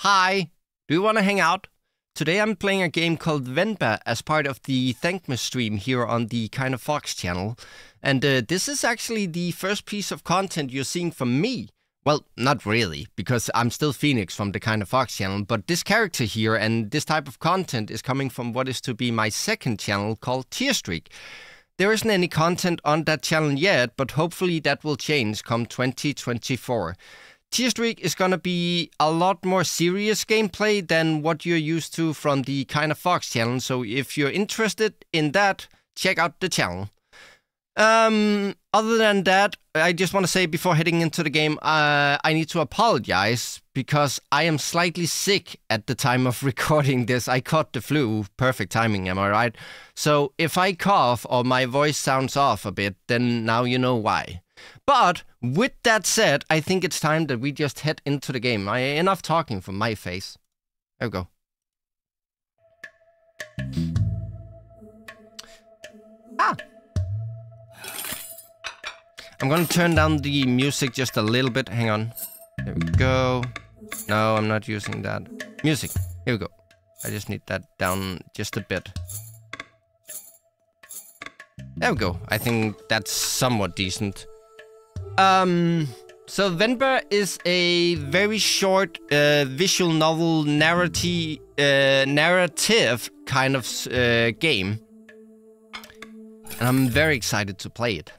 Hi, do you want to hang out? Today I'm playing a game called Venba as part of the Thankmas stream here on the Kind of Fox channel. And this is actually the first piece of content you're seeing from me. Well, not really, because I'm still Phoenix from the Kind of Fox channel, but this character here and this type of content is coming from what is to be my second channel called Tearstreak. There isn't any content on that channel yet, but hopefully that will change come 2024. Tearstreak is gonna be a lot more serious gameplay than what you're used to from the Kind of Fox channel, so if you're interested in that, check out the channel. Other than that, I just want to say before heading into the game, I need to apologize because I am slightly sick at the time of recording this. I caught the flu. Perfect timing, am I right? So if I cough or my voice sounds off a bit, then now you know why. But with that said, I think it's time that we just head into the game. Enough talking from my face. There we go. I'm gonna turn down the music just a little bit. Hang on. There we go. No, I'm not using that. Music. Here we go. I just need that down just a bit. There we go. I think that's somewhat decent. So Venba is a very short visual novel narrative kind of game. And I'm very excited to play it.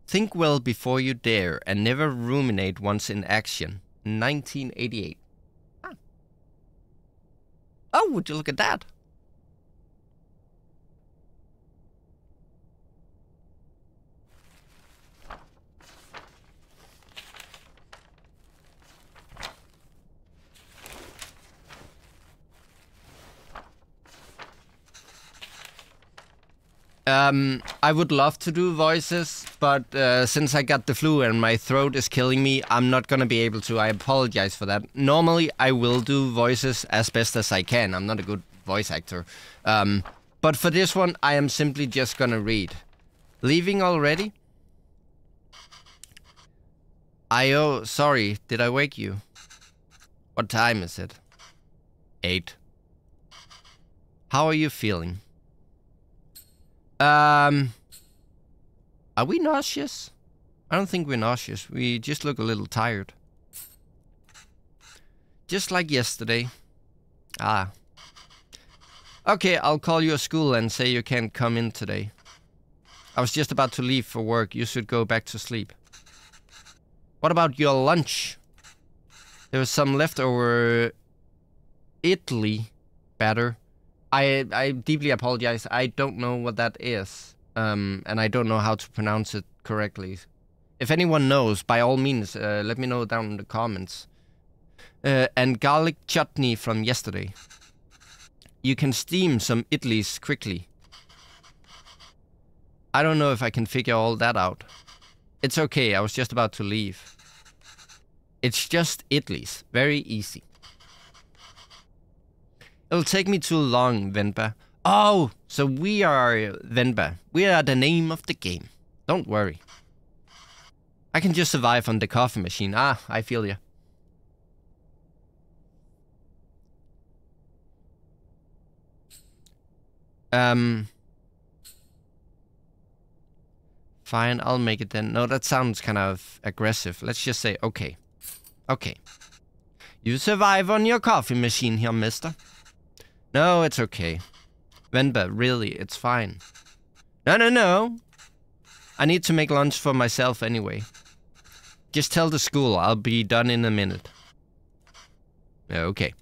Think well before you dare and never ruminate once in action. 1988. Ah. Oh, would you look at that? I would love to do voices, but since I got the flu and my throat is killing me, I'm not gonna be able to. I apologize for that. Normally, I will do voices as best as I can. I'm not a good voice actor. But for this one, I am simply just gonna read. Leaving already? Oh, sorry, did I wake you? What time is it? 8. How are you feeling? Are we nauseous? I don't think we're nauseous. We just look a little tired. Just like yesterday. Ah. Okay, I'll call you at school and say you can't come in today. I was just about to leave for work. You should go back to sleep. What about your lunch? There was some leftover Italy batter. I deeply apologize. I don't know what that is. And I don't know how to pronounce it correctly. If anyone knows, by all means, let me know down in the comments. And garlic chutney from yesterday. You can steam some idlis quickly. I don't know if I can figure all that out. It's okay, I was just about to leave. It's just idlis. Very easy. It'll take me too long, Venba. Oh, so we are Venba. We are the name of the game. Don't worry. I can just survive on the coffee machine. Ah, I feel ya. Fine, I'll make it then. No, that sounds kind of aggressive. Let's just say, okay. Okay. You survive on your coffee machine here, mister. No, it's okay. Venba, really, it's fine. No. I need to make lunch for myself anyway. Just tell the school I'll be done in a minute. Okay.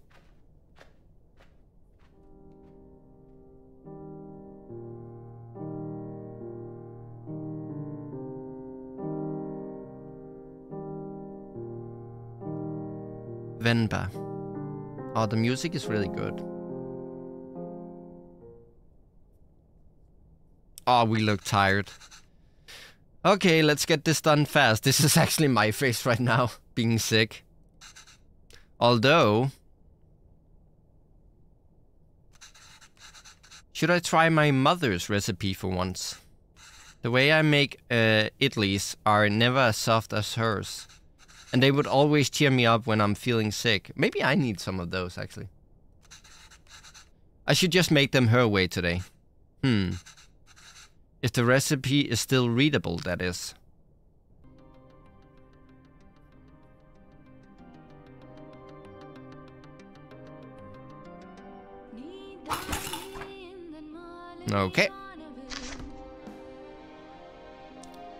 Venba. Oh, the music is really good. Oh, we look tired. Okay, let's get this done fast. This is actually my face right now, being sick. Although... should I try my mother's recipe for once? The way I make idlis are never as soft as hers. And they would always cheer me up when I'm feeling sick. Maybe I need some of those, actually. I should just make them her way today. If the recipe is still readable, that is. Okay.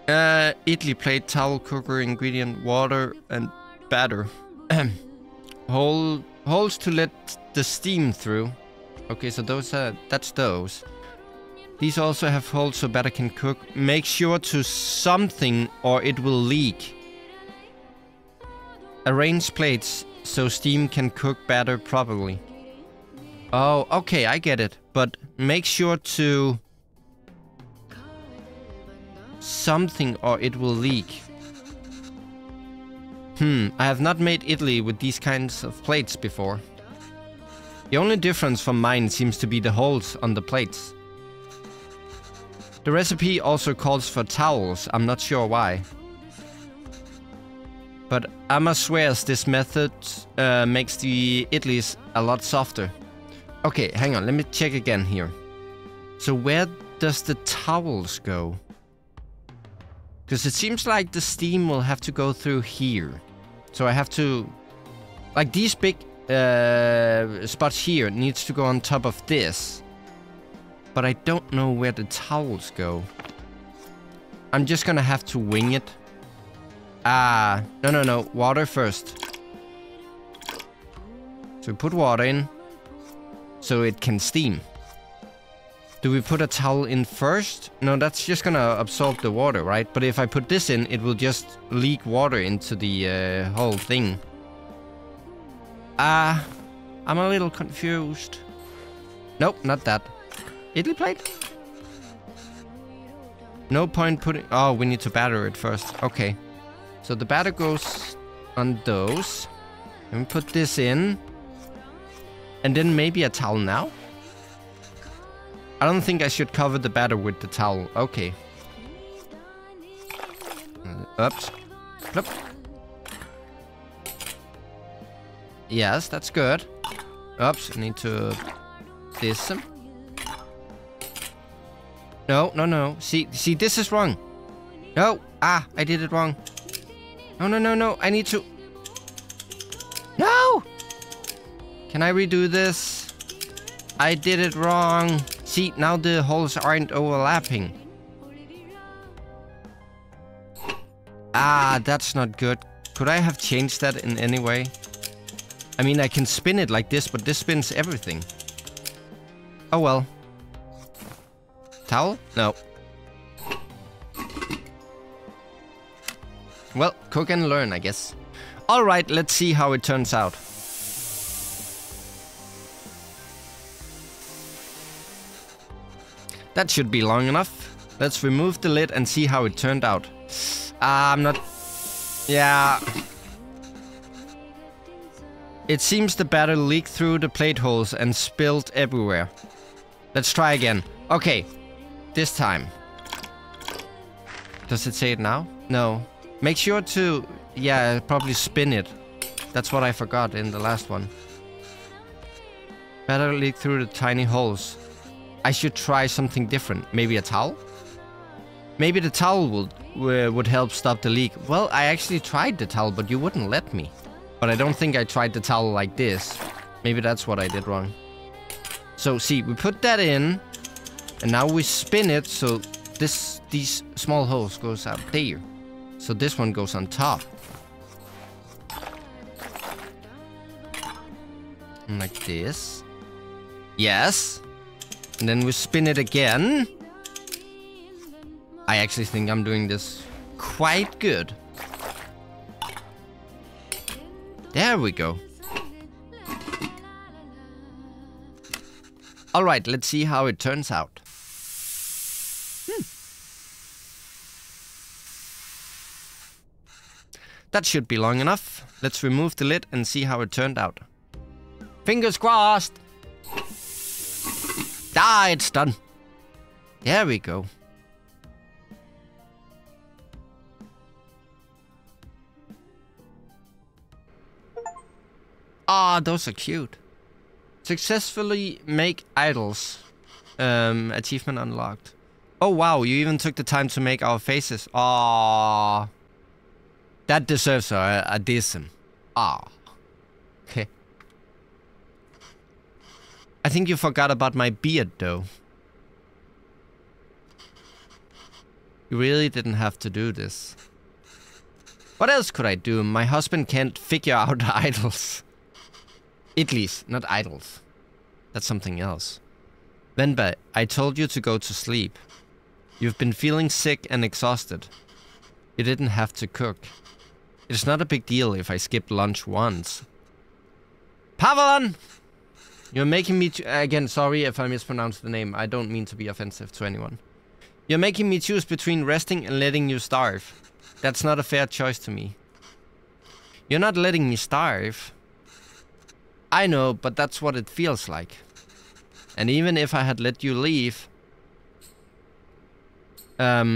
Idli plate, towel, cooker, ingredient, water, and batter. Holes to let the steam through. Okay, so that's those. These also have holes so batter can cook. Make sure to something or it will leak. Arrange plates so steam can cook batter properly. Oh, okay, I get it. But make sure to something or it will leak. I have not made idli with these kinds of plates before. The only difference from mine seems to be the holes on the plates. The recipe also calls for towels, I'm not sure why. But Amma swears this method makes the idlis a lot softer. Okay, hang on, let me check again here. So where does the towels go? Because it seems like the steam will have to go through here. So I have to... Like these big spots here needs to go on top of this. But I don't know where the towels go. I'm just gonna have to wing it. No. Water first. So we put water in. So it can steam. Do we put a towel in first? No, that's just gonna absorb the water, right? But if I put this in, it will just leak water into the whole thing. I'm a little confused. Nope, not that. Idli plate? No point putting... Oh, we need to batter it first. Okay. So the batter goes on those. And we put this in. And then maybe a towel now? I don't think I should cover the batter with the towel. Okay. Oops. Plop. Yes, that's good. Oops, I need to... This. No. See, this is wrong. No. I did it wrong. No. I need to... No! Can I redo this? I did it wrong. See, now the holes aren't overlapping. That's not good. Could I have changed that in any way? I mean, I can spin it like this, but this spins everything. Oh well. Towel? No. Well, cook and learn, I guess. Alright, let's see how it turns out. That should be long enough. Let's remove the lid and see how it turned out. I'm not... Yeah. It seems the batter leaked through the plate holes and spilled everywhere. Let's try again. Okay. This time. Does it say it now? No. Make sure to... Yeah, probably spin it. That's what I forgot in the last one. Batter leaked through the tiny holes. I should try something different. Maybe a towel? Maybe the towel would help stop the leak. Well, I actually tried the towel, but you wouldn't let me. But I don't think I tried the towel like this. Maybe that's what I did wrong. So, see, we put that in. And now we spin it so these small holes goes out there. So this one goes on top. And like this. Yes. And then we spin it again. I actually think I'm doing this quite good. There we go. Alright, let's see how it turns out. That should be long enough. Let's remove the lid and see how it turned out. Fingers crossed! It's done. There we go. Ah, those are cute. Successfully make idols. Achievement unlocked. Oh wow, you even took the time to make our faces. Ah, that deserves a addition. Ah, okay. I think you forgot about my beard though. You really didn't have to do this. What else could I do? My husband can't figure out idols. Idlis, not idols. That's something else. Venba, I told you to go to sleep. You've been feeling sick and exhausted. You didn't have to cook. It's not a big deal if I skipped lunch once. Pavelon! You're making me... Again, sorry if I mispronounced the name. I don't mean to be offensive to anyone. You're making me choose between resting and letting you starve. That's not a fair choice to me. You're not letting me starve. I know, but that's what it feels like. And even if I had let you leave... What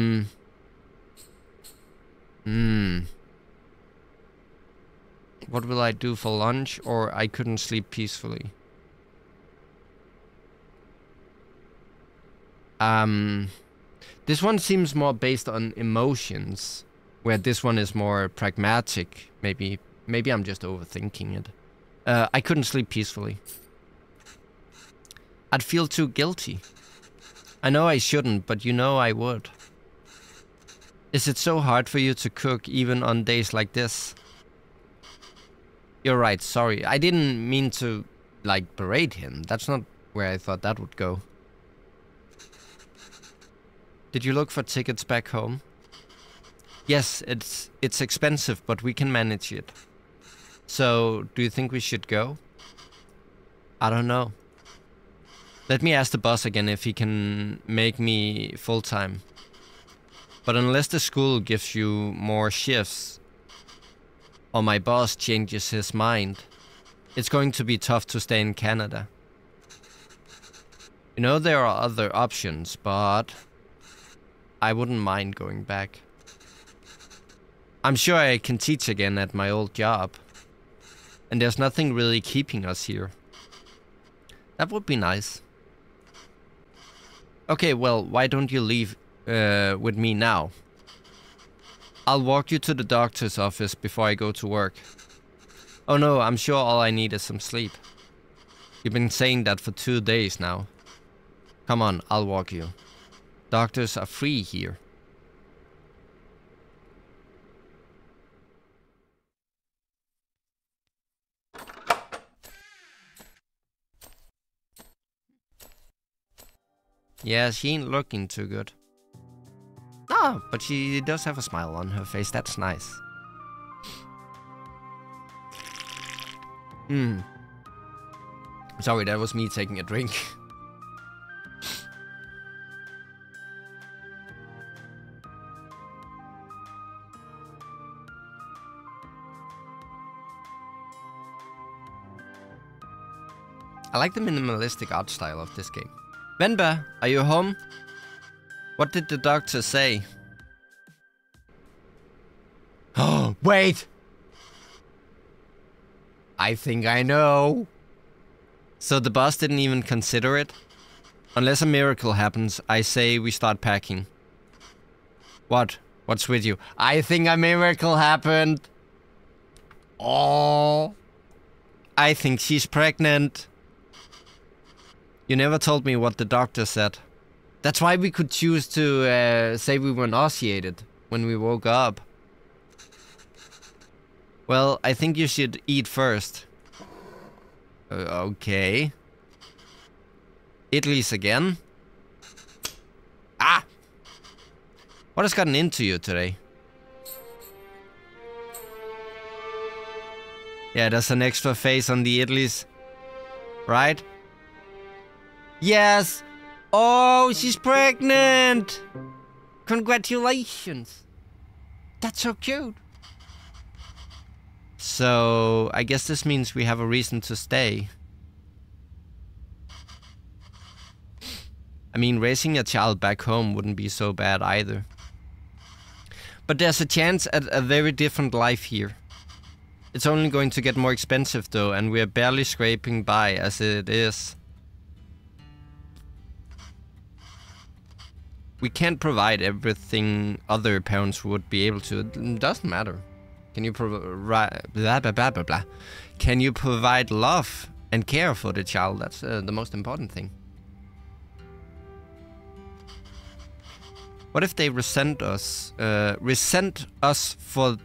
will I do for lunch? Or I couldn't sleep peacefully. This one seems more based on emotions, where this one is more pragmatic. Maybe I'm just overthinking it. I couldn't sleep peacefully. I'd feel too guilty. I know I shouldn't, but you know I would. Is it so hard for you to cook even on days like this? You're right, sorry. I didn't mean to, like, berate him. That's not where I thought that would go. Did you look for tickets back home? Yes, it's expensive, but we can manage it. So, do you think we should go? I don't know. Let me ask the boss again if he can make me full-time. But unless the school gives you more shifts, or my boss changes his mind, it's going to be tough to stay in Canada. You know, there are other options, but I wouldn't mind going back. I'm sure I can teach again at my old job. And there's nothing really keeping us here. That would be nice. Okay, well, why don't you leave with me now? I'll walk you to the doctor's office before I go to work. Oh no, I'm sure all I need is some sleep. You've been saying that for 2 days now. Come on, I'll walk you. Doctors are free here. Yeah, she ain't looking too good. Ah, but she does have a smile on her face. That's nice. Sorry, that was me taking a drink. I like the minimalistic art style of this game. Venba, are you home? What did the doctor say? Oh, wait! I think I know. So the boss didn't even consider it? Unless a miracle happens, I say we start packing. What? What's with you? I think a miracle happened. Oh. I think she's pregnant. You never told me what the doctor said. That's why we could choose to say we were nauseated when we woke up. Well, I think you should eat first. Okay. Idlis again? Ah! What has gotten into you today? Yeah, there's an extra face on the Idlis. Right? Yes! Oh, she's pregnant! Congratulations! That's so cute! So, I guess this means we have a reason to stay. I mean, raising a child back home wouldn't be so bad either. But there's a chance at a very different life here. It's only going to get more expensive though, and we are barely scraping by as it is. We can't provide everything other parents would be able to. It doesn't matter. Can you provide blah blah blah blah blah? Can you provide love and care for the child? That's the most important thing. What if they resent us for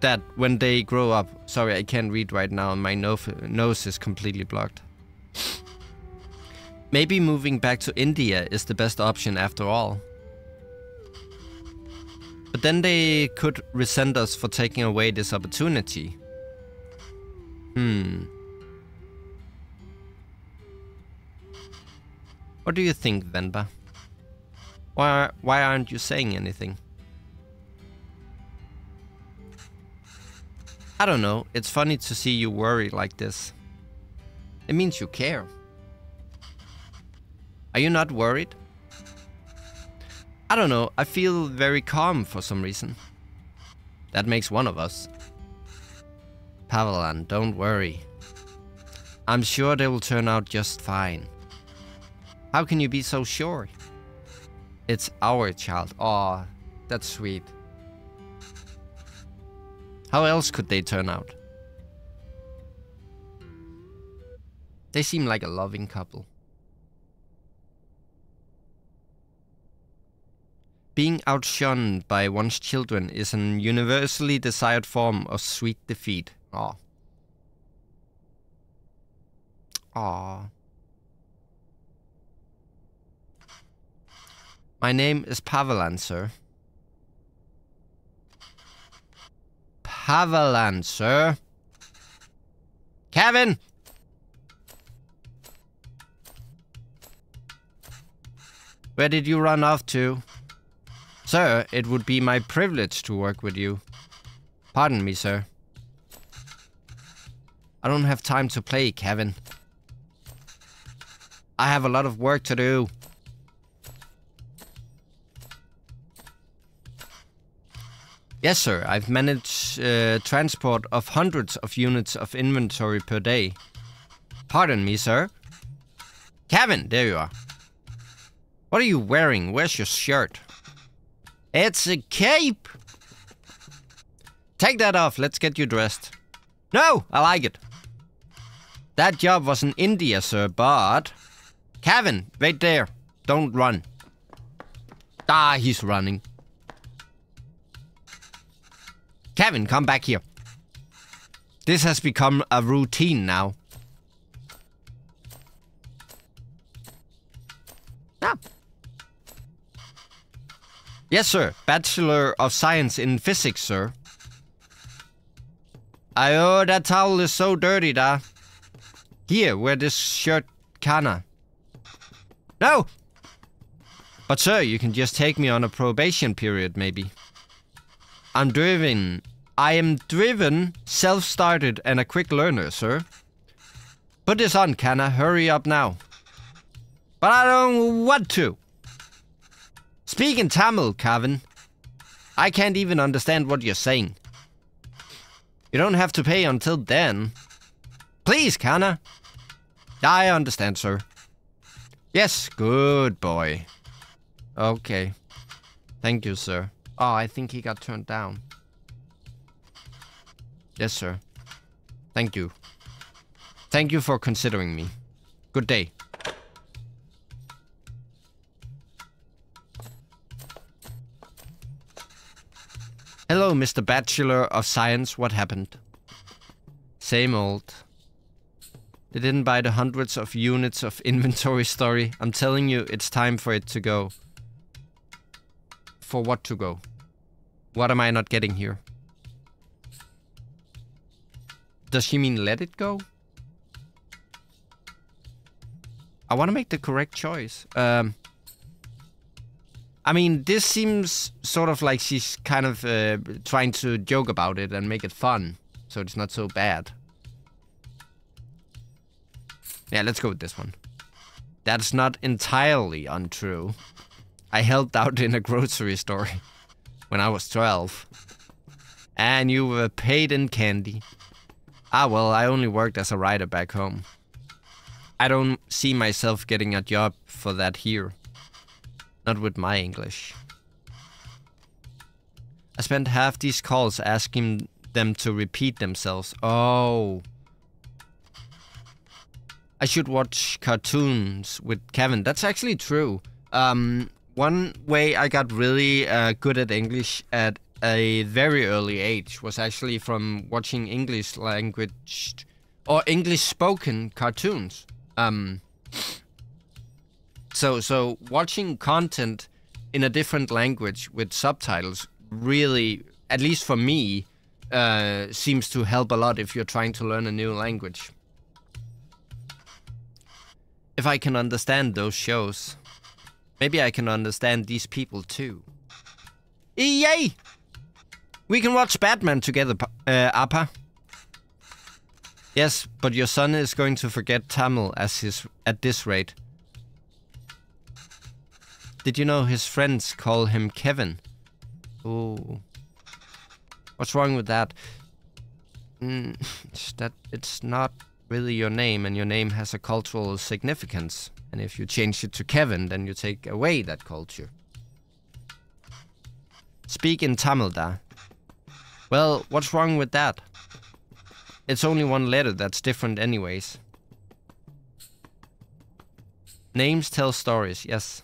that when they grow up? Sorry, I can't read right now. My nose is completely blocked. Maybe moving back to India is the best option after all. But then they could resent us for taking away this opportunity. What do you think, Venba? Why aren't you saying anything? I don't know. It's funny to see you worry like this. It means you care. Are you not worried? I don't know. I feel very calm for some reason. That makes one of us. Pavalan, don't worry. I'm sure they will turn out just fine. How can you be so sure? It's our child. Aw, that's sweet. How else could they turn out? They seem like a loving couple. Being outshone by one's children is an universally desired form of sweet defeat. Aw. Aw. My name is Pavalan, sir. Pavalan, sir. Kevin! Where did you run off to? Sir, it would be my privilege to work with you. Pardon me, sir. I don't have time to play, Kevin. I have a lot of work to do. Yes, sir. I've managed transport of hundreds of units of inventory per day. Pardon me, sir. Kevin, there you are. What are you wearing? Where's your shirt? It's a cape! Take that off. Let's get you dressed. No, I like it. That job was in India, sir, but... Kevin, wait there. Don't run. Ah, he's running. Kevin, come back here. This has become a routine now. Ah. Yes, sir. Bachelor of Science in Physics, sir. Oh, that towel is so dirty, da. Here, wear this shirt, Kana. No! But, sir, you can just take me on a probation period, maybe. I am driven, self-started, and a quick learner, sir. Put this on, Kana. Hurry up now. But I don't want to. Speak in Tamil, Kevin. I can't even understand what you're saying. You don't have to pay until then. Please, Kana. I understand, sir. Yes, good boy. Okay. Thank you, sir. Oh, I think he got turned down. Yes, sir. Thank you. Thank you for considering me. Good day. Hello, Mr. Bachelor of Science. What happened? Same old. They didn't buy the hundreds of units of inventory story. I'm telling you, it's time for it to go. For what to go? What am I not getting here? Does she mean let it go? I want to make the correct choice. I mean, this seems sort of like she's kind of trying to joke about it and make it fun. So it's not so bad. Yeah, let's go with this one. That's not entirely untrue. I helped out in a grocery store when I was 12. And you were paid in candy. Ah, well, I only worked as a writer back home. I don't see myself getting a job for that here. Not with my English. I spent half these calls asking them to repeat themselves. Oh. I should watch cartoons with Kevin. That's actually true. One way I got really good at English at a very early age was actually from watching English language or English spoken cartoons. So watching content in a different language with subtitles really, at least for me, seems to help a lot if you're trying to learn a new language. If I can understand those shows, maybe I can understand these people too. Yay! We can watch Batman together, Appa. Yes, but your son is going to forget Tamil at this rate. Did you know his friends call him Kevin? Ooh. What's wrong with that? It's not really your name, and your name has a cultural significance. And if you change it to Kevin, then you take away that culture. Speak in Tamil, da. Well, what's wrong with that? It's only one letter that's different anyways. Names tell stories, yes.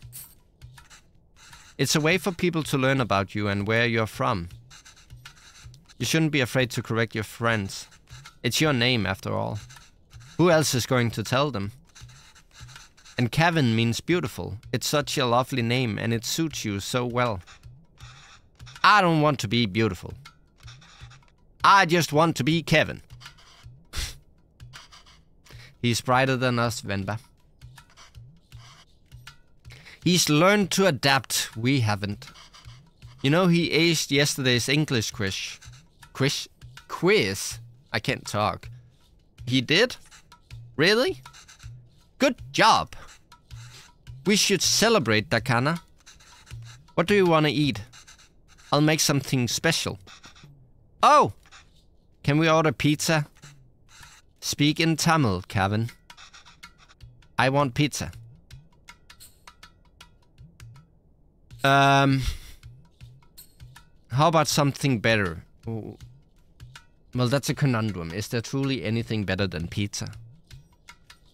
It's a way for people to learn about you and where you're from. You shouldn't be afraid to correct your friends. It's your name, after all. Who else is going to tell them? And Kevin means beautiful. It's such a lovely name and it suits you so well. I don't want to be beautiful. I just want to be Kevin. He's brighter than us, Venba. He's learned to adapt. We haven't. You know, he aced yesterday's English quiz. Quiz? I can't talk. He did? Really? Good job. We should celebrate, Dakana. What do you want to eat? I'll make something special. Oh! Can we order pizza? Speak in Tamil, Kevin. I want pizza. How about something better? Ooh. Well, that's a conundrum. Is there truly anything better than pizza?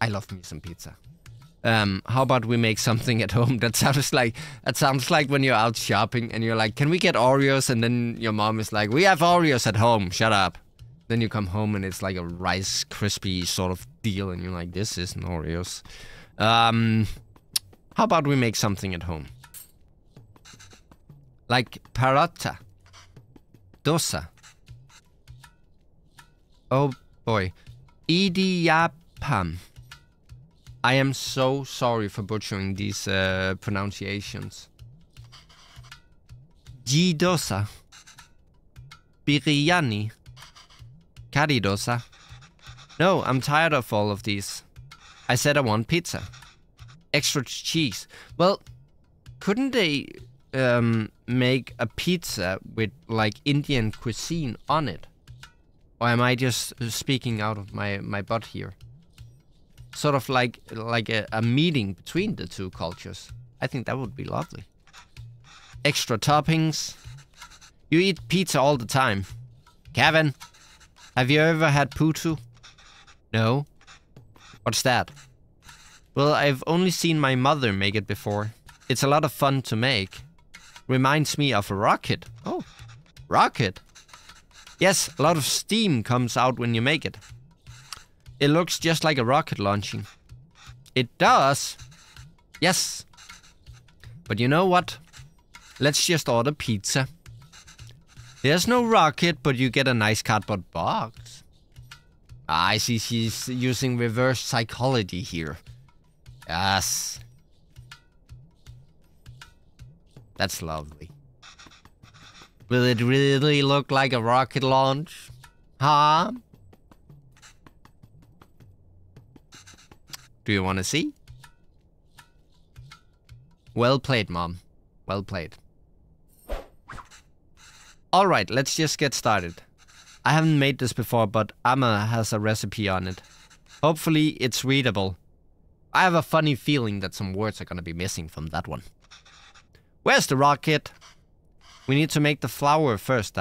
I love me some pizza. How about we make something at home? That sounds like when you're out shopping and you're like, can we get Oreos? And then your mom is like, we have Oreos at home. Shut up. Then you come home and it's like a Rice Krispie sort of deal. And you're like, this isn't Oreos. How about we make something at home? Like paratha. Dosa. Oh boy. Idiyappam. I am so sorry for butchering these pronunciations. Ghee dosa. Biryani. Curry dosa. No, I'm tired of all of these. I said I want pizza. Extra cheese. Well, couldn't they make a pizza with like Indian cuisine on it? Or am I just speaking out of my butt here? Sort of like a meeting between the two cultures. I think that would be lovely. Extra toppings. You eat pizza all the time. Kevin, have you ever had putu? No. What's that? Well, I've only seen my mother make it before. It's a lot of fun to make. Reminds me of a rocket. Oh, rocket? Yes, a lot of steam comes out when you make it. It looks just like a rocket launching. It does? Yes. But you know what? Let's just order pizza. There's no rocket, but you get a nice cardboard box. I see she's using reverse psychology here. Yes. That's lovely. Will it really look like a rocket launch? Huh? Do you want to see? Well played, Mom. Well played. Alright, let's just get started. I haven't made this before, but Amma has a recipe on it. Hopefully it's readable. I have a funny feeling that some words are gonna be missing from that one. Where's the rocket? We need to make the flour first,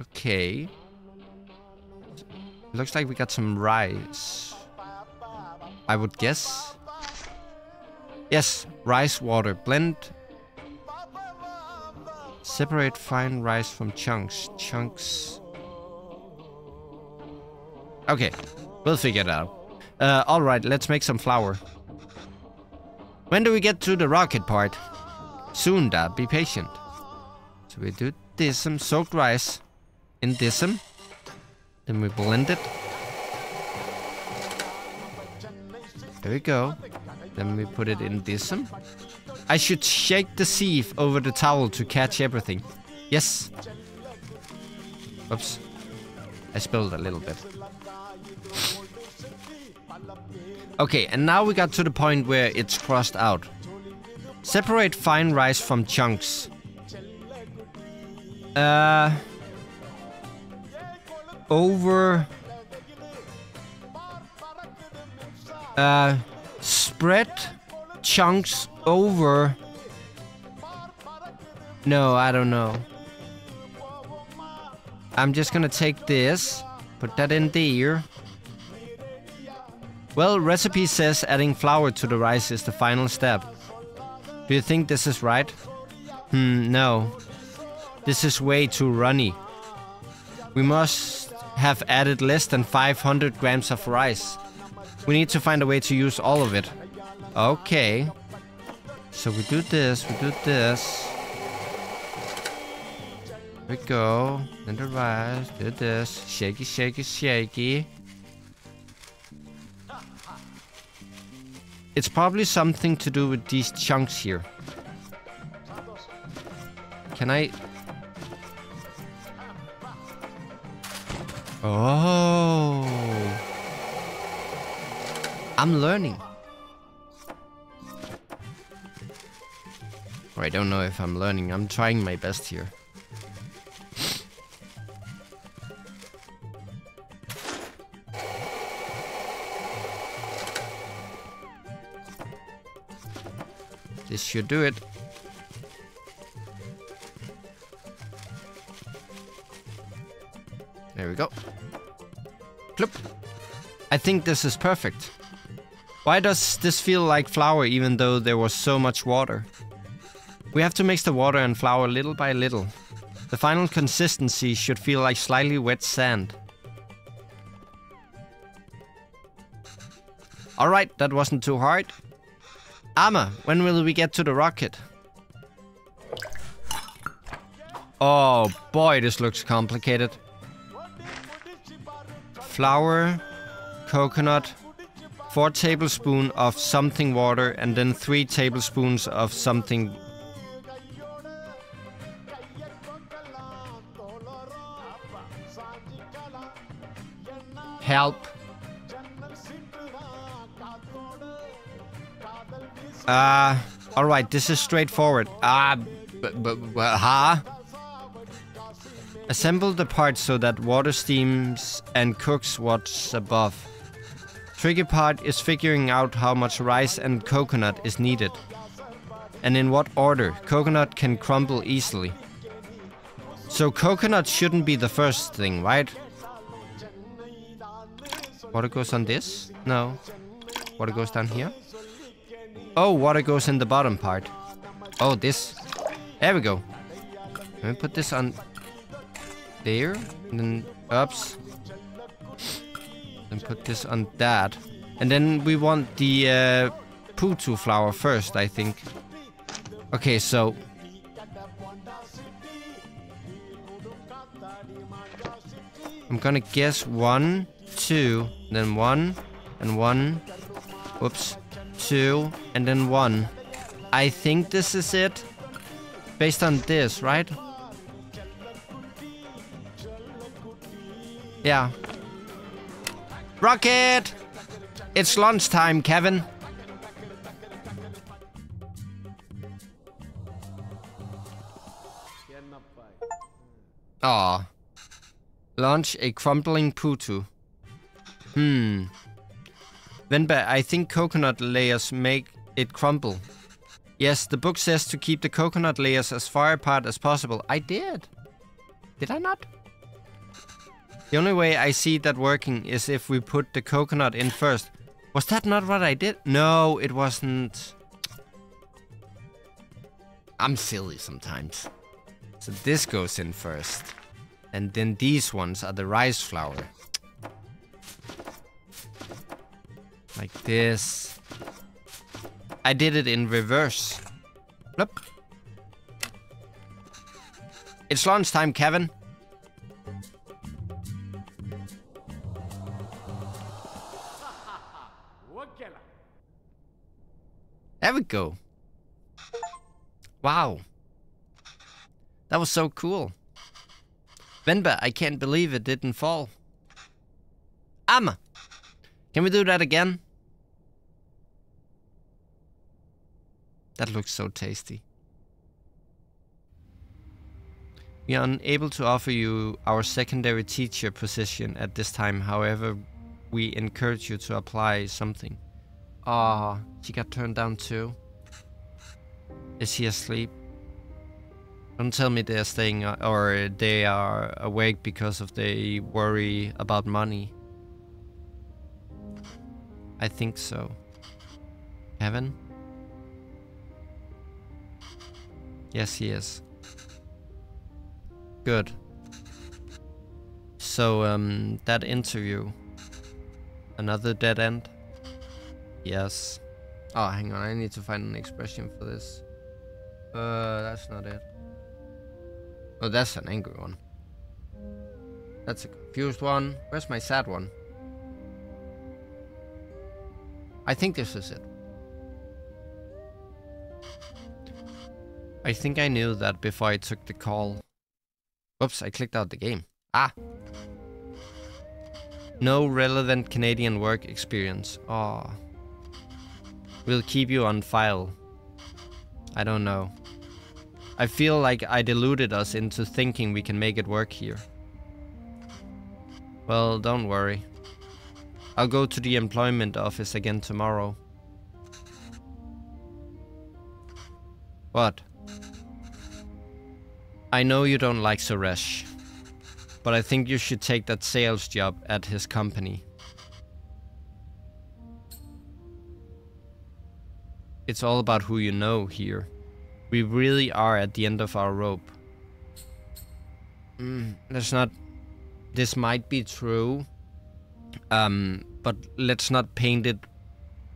Okay. Looks like we got some rice. I would guess. Yes, rice water. Blend. Separate fine rice from chunks. Chunks. Okay, we'll figure it out. Alright, let's make some flour. When do we get to the rocket part? Soon, da. Be patient. So we do this, some soaked rice in this. Then we blend it. There we go. Then we put it in this. I should shake the sieve over the towel to catch everything. Yes. Oops. I spilled a little bit. Okay, and now we got to the point where it's crossed out. Separate fine rice from chunks. Spread chunks over. No, I don't know. I'm just gonna take this, put that in there. Well, recipe says adding flour to the rice is the final step. Do you think this is right? No. This is way too runny. We must have added less than 500 grams of rice. We need to find a way to use all of it. Okay. So we do this, we do this. There we go. Then the rice, do this. Shaky, shaky, shaky. It's probably something to do with these chunks here. Can I... Oh. I'm learning. Or I don't know if I'm learning. I'm trying my best here. This should do it. There we go. Clip. I think this is perfect. Why does this feel like flour even though there was so much water? We have to mix the water and flour little by little. The final consistency should feel like slightly wet sand. Alright, that wasn't too hard. Amma, when will we get to the rocket? Oh boy, this looks complicated. Flour, coconut, 4 tablespoons of something water, and then 3 tablespoons of something. Help. Alright, this is straightforward. Assemble the parts so that water steams and cooks what's above. Tricky part is figuring out how much rice and coconut is needed. And in what order. Coconut can crumble easily. So coconut shouldn't be the first thing, right? Water goes on this? No. Water goes down here? Oh, water goes in the bottom part. Oh, this. There we go. Let me put this on there. And then, oops. Then put this on that. And then we want the putu flour first, I think. Okay, so. I'm gonna guess 1, 2, then 1, and 1. Whoops. 2, and then 1. I think this is it. Based on this, right? Yeah. Rocket! It's lunchtime, Kevin. Aw. Launch a crumbling putu. Venba, I think coconut layers make it crumble. Yes, the book says to keep the coconut layers as far apart as possible. I did. Did I not? The only way I see that working is if we put the coconut in first. Was that not what I did? No, it wasn't. I'm silly sometimes. So this goes in first. And then these ones are the rice flour. Like this. I did it in reverse. Look. It's lunchtime, Kevin. There we go. Wow. That was so cool. Venba, I can't believe it didn't fall. Amma! Can we do that again? That looks so tasty. We are unable to offer you our secondary teacher position at this time. However, we encourage you to apply something. Ah, she got turned down too. Is she asleep? Don't tell me they're staying or they are awake because of they worry about money. I think so. Kevin? Yes, he is. Good. So, that interview. Another dead end? Yes. Oh, hang on, I need to find an expression for this. That's not it. Oh, that's an angry one. That's a confused one. Where's my sad one? I think this is it. I think I knew that before I took the call. Whoops, I clicked out the game. Ah! No relevant Canadian work experience. Aw. We'll keep you on file. I don't know. I feel like I deluded us into thinking we can make it work here. Well, don't worry. I'll go to the employment office again tomorrow. What? I know you don't like Suresh, but I think you should take that sales job at his company. It's all about who you know here. We really are at the end of our rope. Let's not... This might be true, but let's not paint it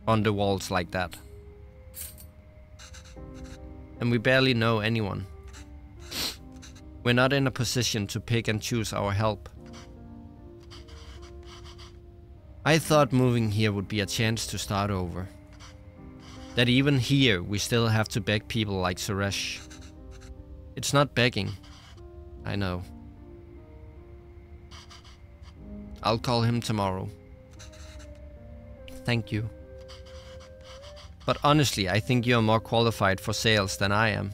on the walls like that. And we barely know anyone. We're not in a position to pick and choose our help. I thought moving here would be a chance to start over. That even here we still have to beg people like Suresh. It's not begging. I know. I'll call him tomorrow. Thank you. But honestly, I think you're more qualified for sales than I am.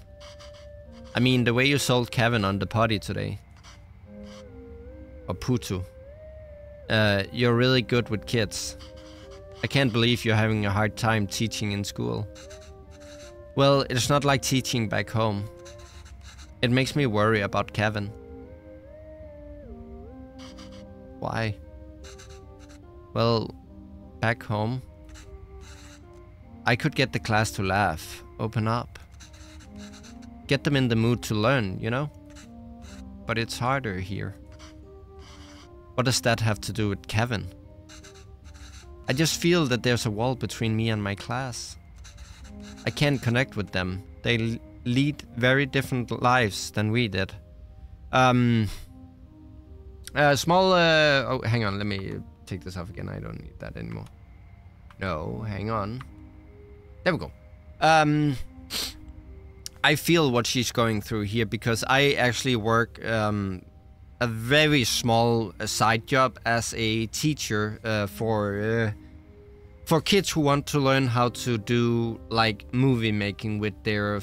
I mean, the way you sold Kevin on the potty today. Or Putu. You're really good with kids. I can't believe you're having a hard time teaching in school. Well, it's not like teaching back home. It makes me worry about Kevin. Why? Well, back home, I could get the class to laugh, open up. Get them in the mood to learn, you know? But it's harder here. What does that have to do with Kevin? I just feel that there's a wall between me and my class. I can't connect with them. They lead very different lives than we did. Oh, hang on, let me take this off again. I don't need that anymore. No, hang on. There we go. I feel what she's going through here because I actually work a very small side job as a teacher for kids who want to learn how to do like movie making with their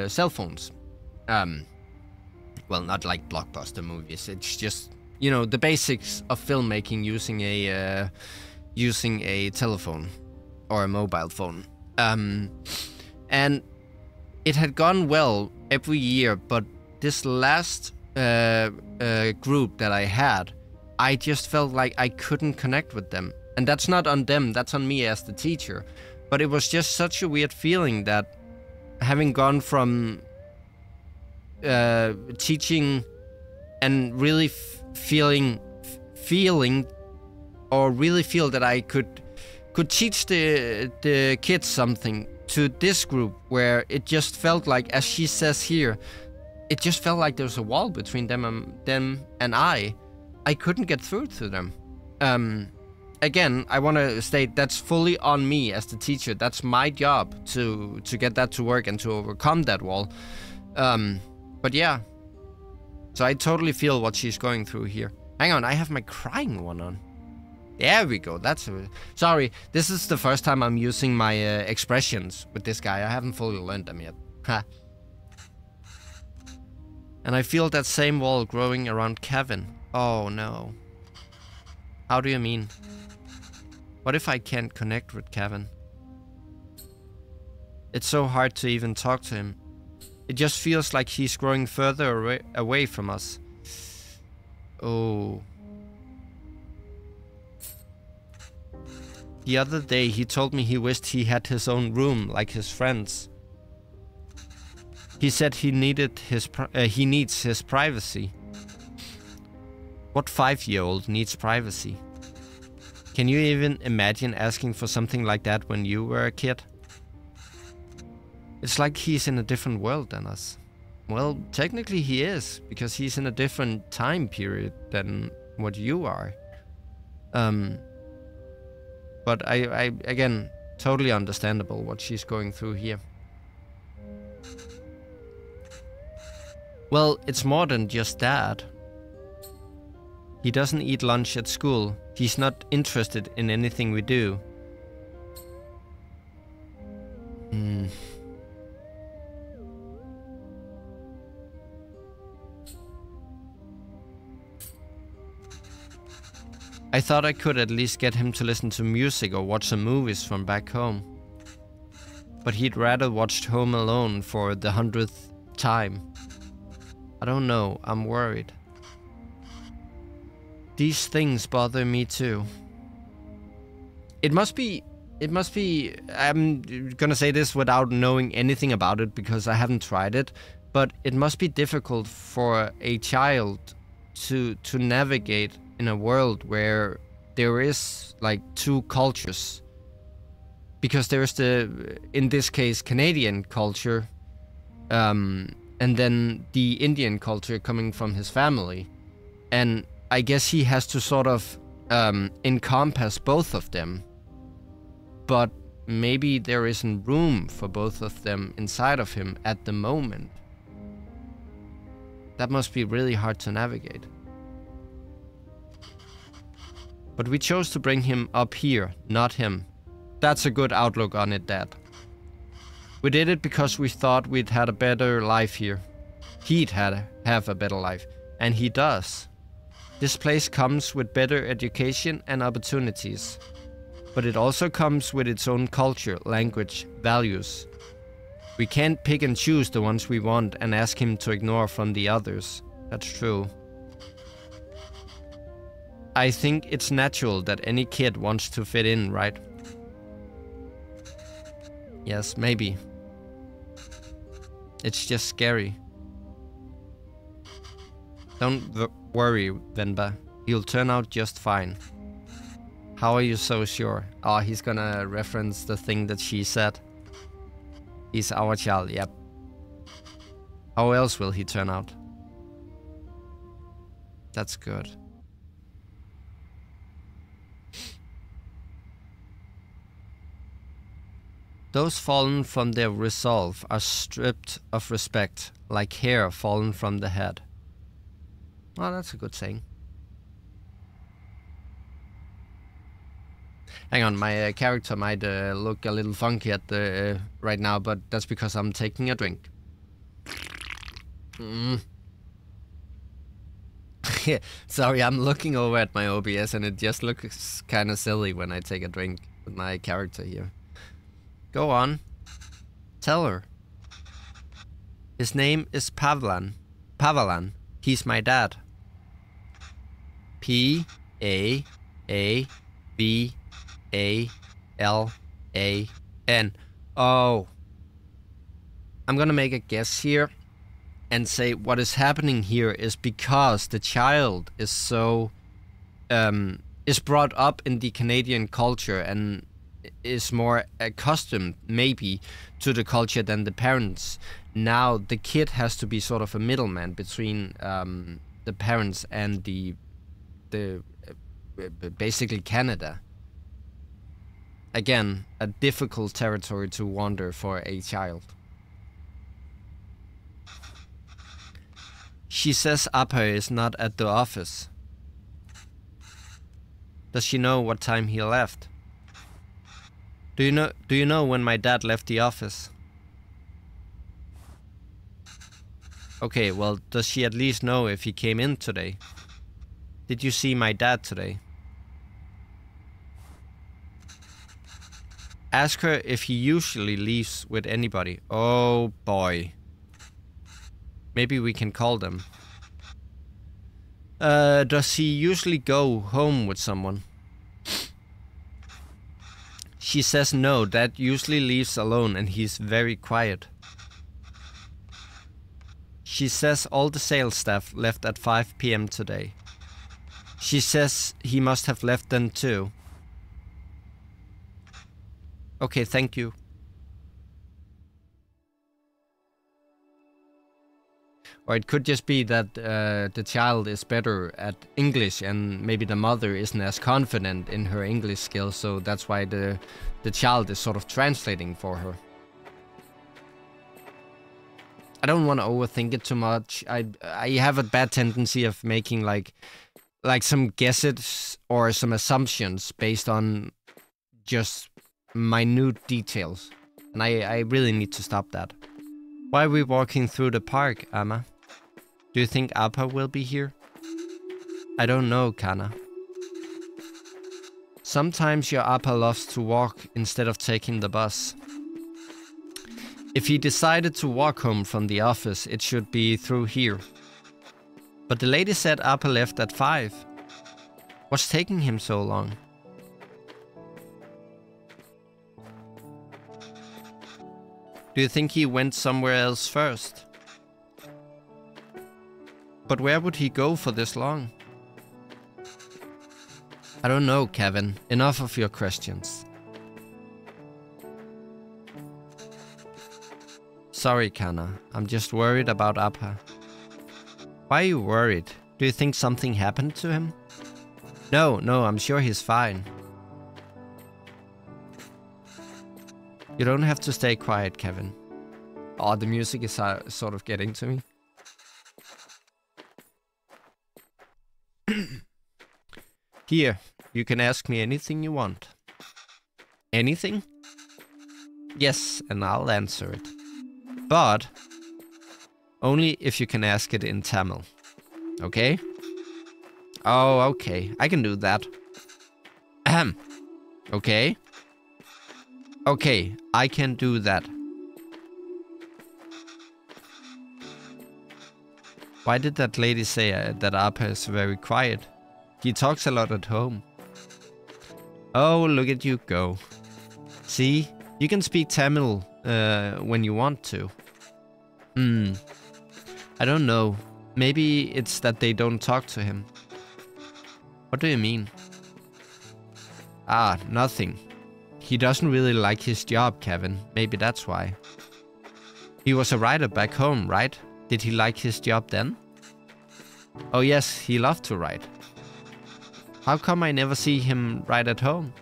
cell phones. well, not like blockbuster movies. It's just, you know, the basics of filmmaking using a telephone or a mobile phone. And it had gone well every year, but this last group that I had, I just felt like I couldn't connect with them. And that's not on them, that's on me as the teacher. But it was just such a weird feeling that having gone from teaching and really feeling or really feel that I could teach the kids something, to this group where it just felt like, as she says here, it just felt like there was a wall between them and I. I couldn't get through to them. Again, I want to state that's fully on me as the teacher. That's my job to get that to work and to overcome that wall. But yeah, so I totally feel what she's going through here. Hang on, I have my crying one on. There we go. Sorry, this is the first time I'm using my expressions with this guy. I haven't fully learned them yet. Ha. And I feel that same wall growing around Kevin. Oh no. How do you mean? What if I can't connect with Kevin? It's so hard to even talk to him. It just feels like he's growing further away from us. Oh. The other day he told me he wished he had his own room like his friends. He said he needs his privacy. What 5-year-old needs privacy? Can you even imagine asking for something like that when you were a kid? It's like he's in a different world than us. Well, technically he is, because he's in a different time period than what you are. But I again, totally understandable what she's going through here. Well, it's more than just that. He doesn't eat lunch at school. He's not interested in anything we do. I thought I could at least get him to listen to music or watch some movies from back home. But he'd rather watch Home Alone for the 100th time. I don't know, I'm worried. These things bother me too. It must be, I'm gonna say this without knowing anything about it because I haven't tried it, but it must be difficult for a child to navigate in a world where there is like two cultures. Because there is the, in this case, Canadian culture, and then the Indian culture coming from his family. And I guess he has to sort of encompass both of them. But maybe there isn't room for both of them inside of him at the moment. That must be really hard to navigate. But we chose to bring him up here, not him. That's a good outlook on it, Dad. We did it because we thought we'd had a better life here. He'd have a better life. And he does. This place comes with better education and opportunities. But it also comes with its own culture, language, values. We can't pick and choose the ones we want and ask him to ignore from the others. That's true. I think it's natural that any kid wants to fit in, right? Yes, maybe. It's just scary. Don't worry, Venba. He'll turn out just fine. How are you so sure? Oh, he's gonna reference the thing that she said. He's our child, yep. How else will he turn out? That's good. Those fallen from their resolve are stripped of respect, like hair fallen from the head. Well, that's a good saying. Hang on, my character might look a little funky at the right now, but that's because I'm taking a drink. Sorry, I'm looking over at my OBS and it just looks kind of silly when I take a drink with my character here. Go on. Tell her. His name is Pavlan. Pavalan. He's my dad. P-A-A-V-A-L-A-N. Oh. I'm gonna make a guess here and say what is happening here is because the child is so is brought up in the Canadian culture and is more accustomed maybe to the culture than the parents. Now the kid has to be sort of a middleman between the parents and the basically Canada. Again, a difficult territory to wander for a child. She says Appa is not at the office. Does she know what time he left? Do you know when my dad left the office? Okay, well, does she at least know if he came in today? Did you see my dad today? Ask her if he usually leaves with anybody. Oh boy. Maybe we can call them. Does he usually go home with someone? She says no, Dad usually leaves alone and he's very quiet. She says all the sales staff left at 5 p.m. today. She says he must have left then too. Okay, thank you. Or it could just be that the child is better at English and maybe the mother isn't as confident in her English skills, so that's why the child is sort of translating for her. I don't want to overthink it too much. I have a bad tendency of making like some guesses or some assumptions based on just minute details. And I really need to stop that. Why are we walking through the park, Amma? Do you think Appa will be here? I don't know, Kana. Sometimes your Appa loves to walk instead of taking the bus. If he decided to walk home from the office, it should be through here. But the lady said Appa left at 5. What's taking him so long? Do you think he went somewhere else first? But where would he go for this long? I don't know, Kevin. Enough of your questions. Sorry, Kana. I'm just worried about Appa. Why are you worried? Do you think something happened to him? No, I'm sure he's fine. You don't have to stay quiet, Kevin. Oh, the music is sort of getting to me. Here, you can ask me anything you want. Anything? Yes, and I'll answer it. But only if you can ask it in Tamil. Okay? Oh, okay. I can do that. Ahem. Okay? Okay, I can do that. Why did that lady say that Appa is very quiet? He talks a lot at home. Oh, look at you go. See? You can speak Tamil when you want to. I don't know. Maybe it's that they don't talk to him. What do you mean? Ah, nothing. He doesn't really like his job, Kevin. Maybe that's why. He was a writer back home, right? Did he like his job then? Oh yes, he loved to write. How come I never see him write at home?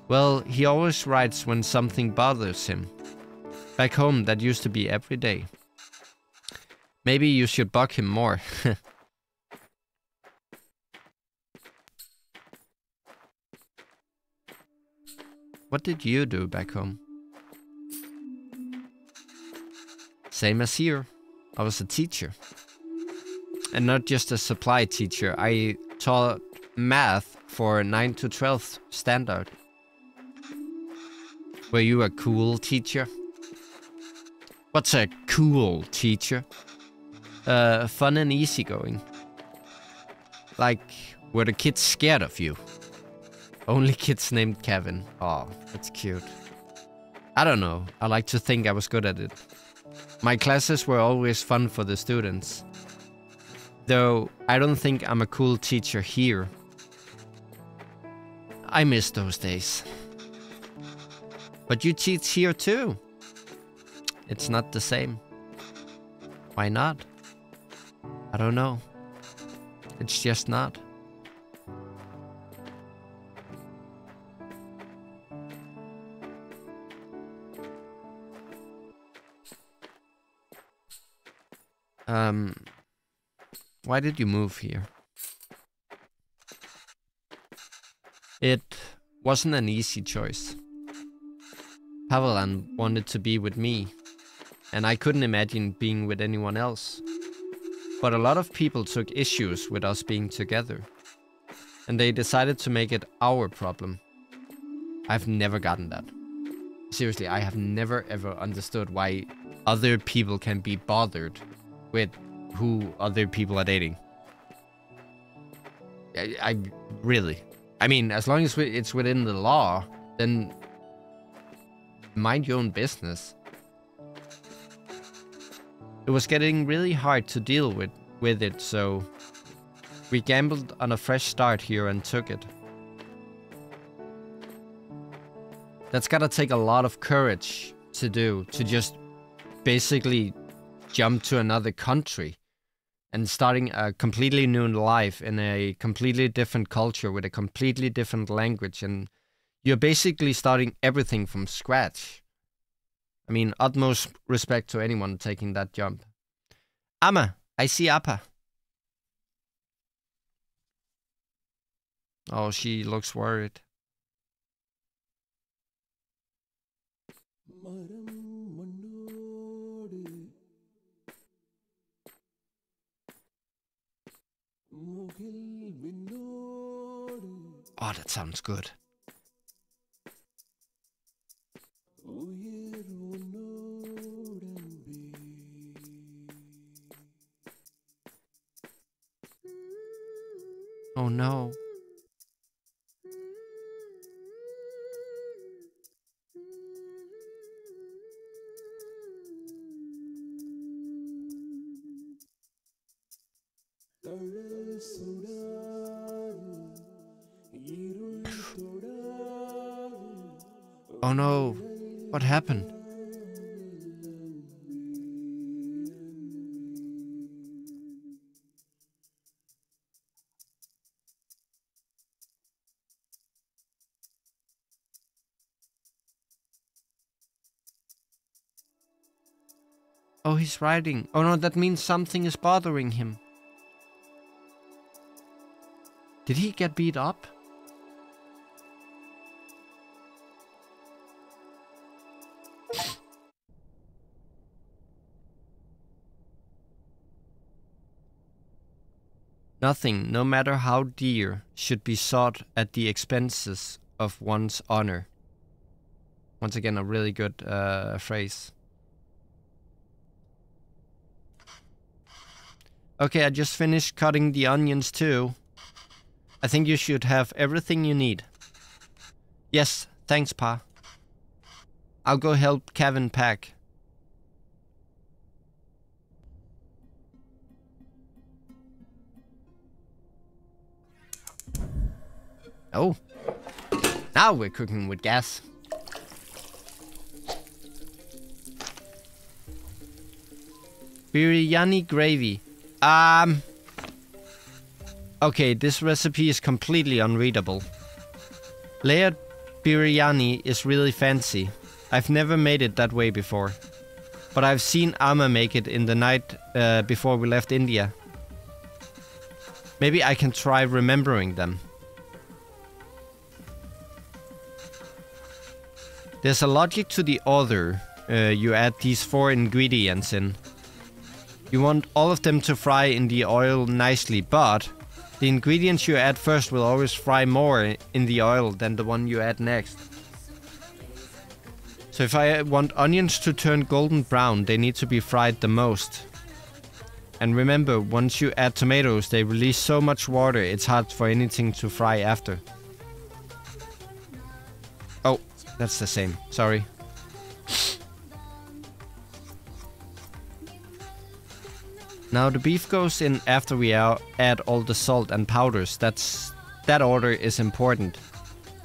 Well, he always writes when something bothers him. Back home, that used to be every day. Maybe you should bug him more. What did you do back home? Same as here. I was a teacher. And not just a supply teacher. I taught math for 9 to 12 standard. Were you a cool teacher? What's a cool teacher? Fun and easygoing. Like, were the kids scared of you? Only kids named Kevin. Oh, that's cute. I don't know. I like to think I was good at it. My classes were always fun for the students. Though, I don't think I'm a cool teacher here. I miss those days. But you teach here too. It's not the same. Why not? I don't know. It's just not. Why did you move here? It wasn't an easy choice. Pavelan wanted to be with me, and I couldn't imagine being with anyone else. But a lot of people took issues with us being together, and they decided to make it our problem. I've never gotten that. Seriously, I have never ever understood why other people can be bothered with who other people are dating. I really... I mean, as long as it's within the law, then mind your own business. It was getting really hard to deal with it, so we gambled on a fresh start here and took it. That's gotta take a lot of courage to do, to just basically jump to another country and starting a completely new life in a completely different culture with a completely different language, and you're basically starting everything from scratch. I mean, utmost respect to anyone taking that jump. Amma, I see Appa. Oh, she looks worried. Oh, that sounds good. Oh no. Oh no, what happened? Oh, he's writing. Oh no, that means something is bothering him. Did he get beat up? Nothing, no matter how dear, should be sought at the expenses of one's honor. Once again, a really good phrase. Okay, I just finished cutting the onions too. I think you should have everything you need. Yes, thanks, Pa. I'll go help Kevin pack. Oh, now we're cooking with gas. Biryani gravy. Okay, this recipe is completely unreadable. Layered biryani is really fancy. I've never made it that way before. But I've seen Amma make it in the night before we left India. Maybe I can try remembering them. There's a logic to the order you add these 4 ingredients in. You want all of them to fry in the oil nicely, but the ingredients you add first will always fry more in the oil than the one you add next. So if I want onions to turn golden brown, they need to be fried the most. And remember, once you add tomatoes, they release so much water, it's hard for anything to fry after. Oh, that's the same. Sorry. Now the beef goes in after we add all the salt and powders. That order is important.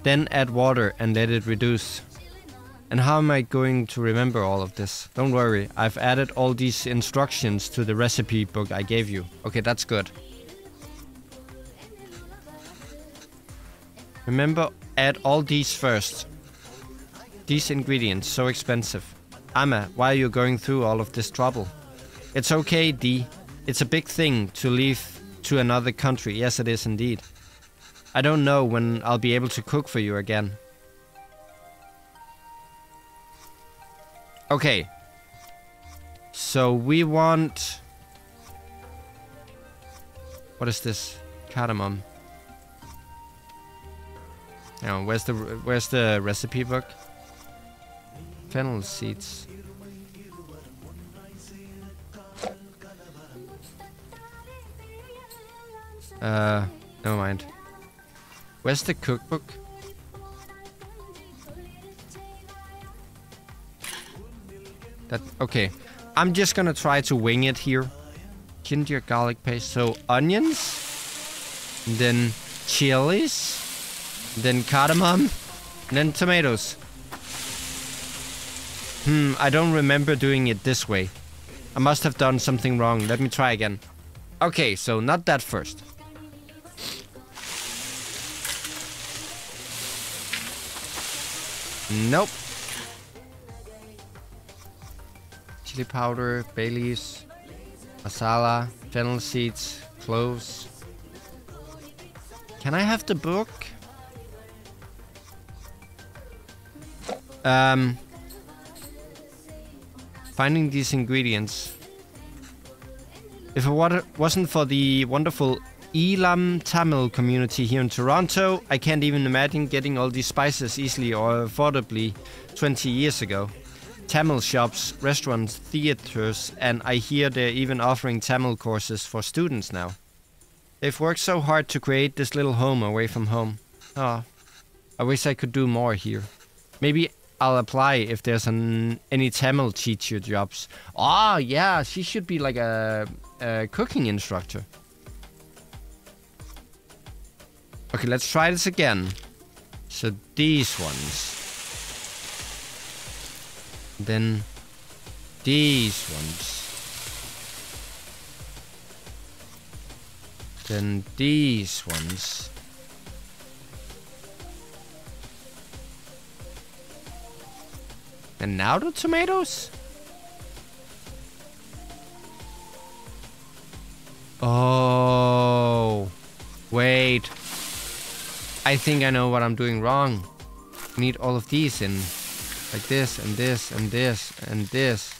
Then add water and let it reduce. And how am I going to remember all of this? Don't worry, I've added all these instructions to the recipe book I gave you. Okay, that's good. Remember, add all these first. These ingredients, so expensive. Amma, why are you going through all of this trouble? It's okay, D. It's a big thing to leave to another country. Yes, it is indeed. I don't know when I'll be able to cook for you again. Okay. So we want... What is this? Cardamom. Now, where's the recipe book? Fennel seeds. Never mind. Where's the cookbook? Okay. I'm just gonna try to wing it here. Ginger garlic paste. So onions, then chilies, then cardamom, and then tomatoes. I don't remember doing it this way. I must have done something wrong. Let me try again. Okay, so not that first. Nope. Chili powder, bay leaves, masala, fennel seeds, cloves. Can I have the book? Finding these ingredients. If it wasn't for the wonderful Elam Tamil community here in Toronto, I can't even imagine getting all these spices easily or affordably 20 years ago. Tamil shops, restaurants, theaters, and I hear they're even offering Tamil courses for students now. They've worked so hard to create this little home away from home. Oh, I wish I could do more here. Maybe I'll apply if there's any Tamil teacher jobs. Oh, yeah, she should be like a cooking instructor. Okay, let's try this again. So these ones. Then these ones. Then these ones. And now the tomatoes? Oh, wait. I think I know what I'm doing wrong. I need all of these in. Like this, and this, and this, and this.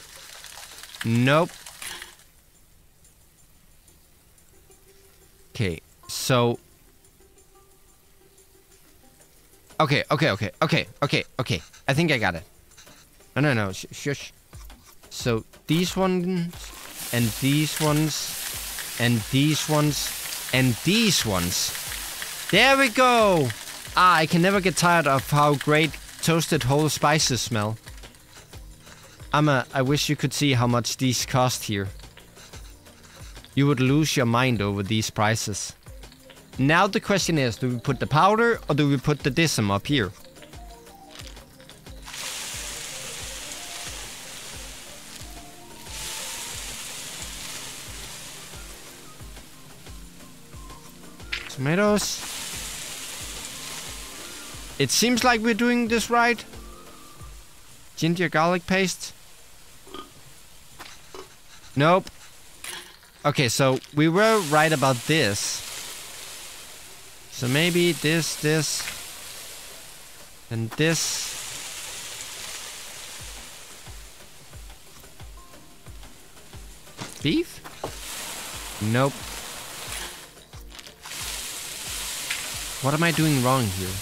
Nope. Okay, so... Okay. I think I got it. No. Shush. So, these ones, and these ones, and these ones, and these ones. There we go! Ah, I can never get tired of how great toasted whole spices smell. Amma, I wish you could see how much these cost here. You would lose your mind over these prices. Now the question is, do we put the powder or do we put the dism up here? Tomatoes. It seems like we're doing this right. Ginger garlic paste. Nope. Okay, so we were right about this. So maybe this, and this. Beef? Nope. What am I doing wrong here?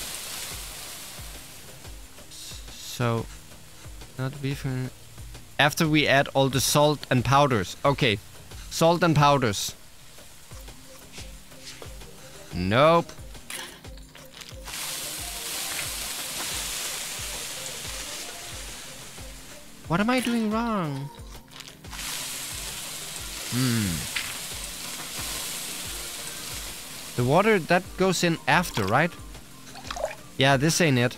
So, not beef. After we add all the salt and powders. Okay, salt and powders. Nope. What am I doing wrong? The water, that goes in after, right? Yeah, this ain't it.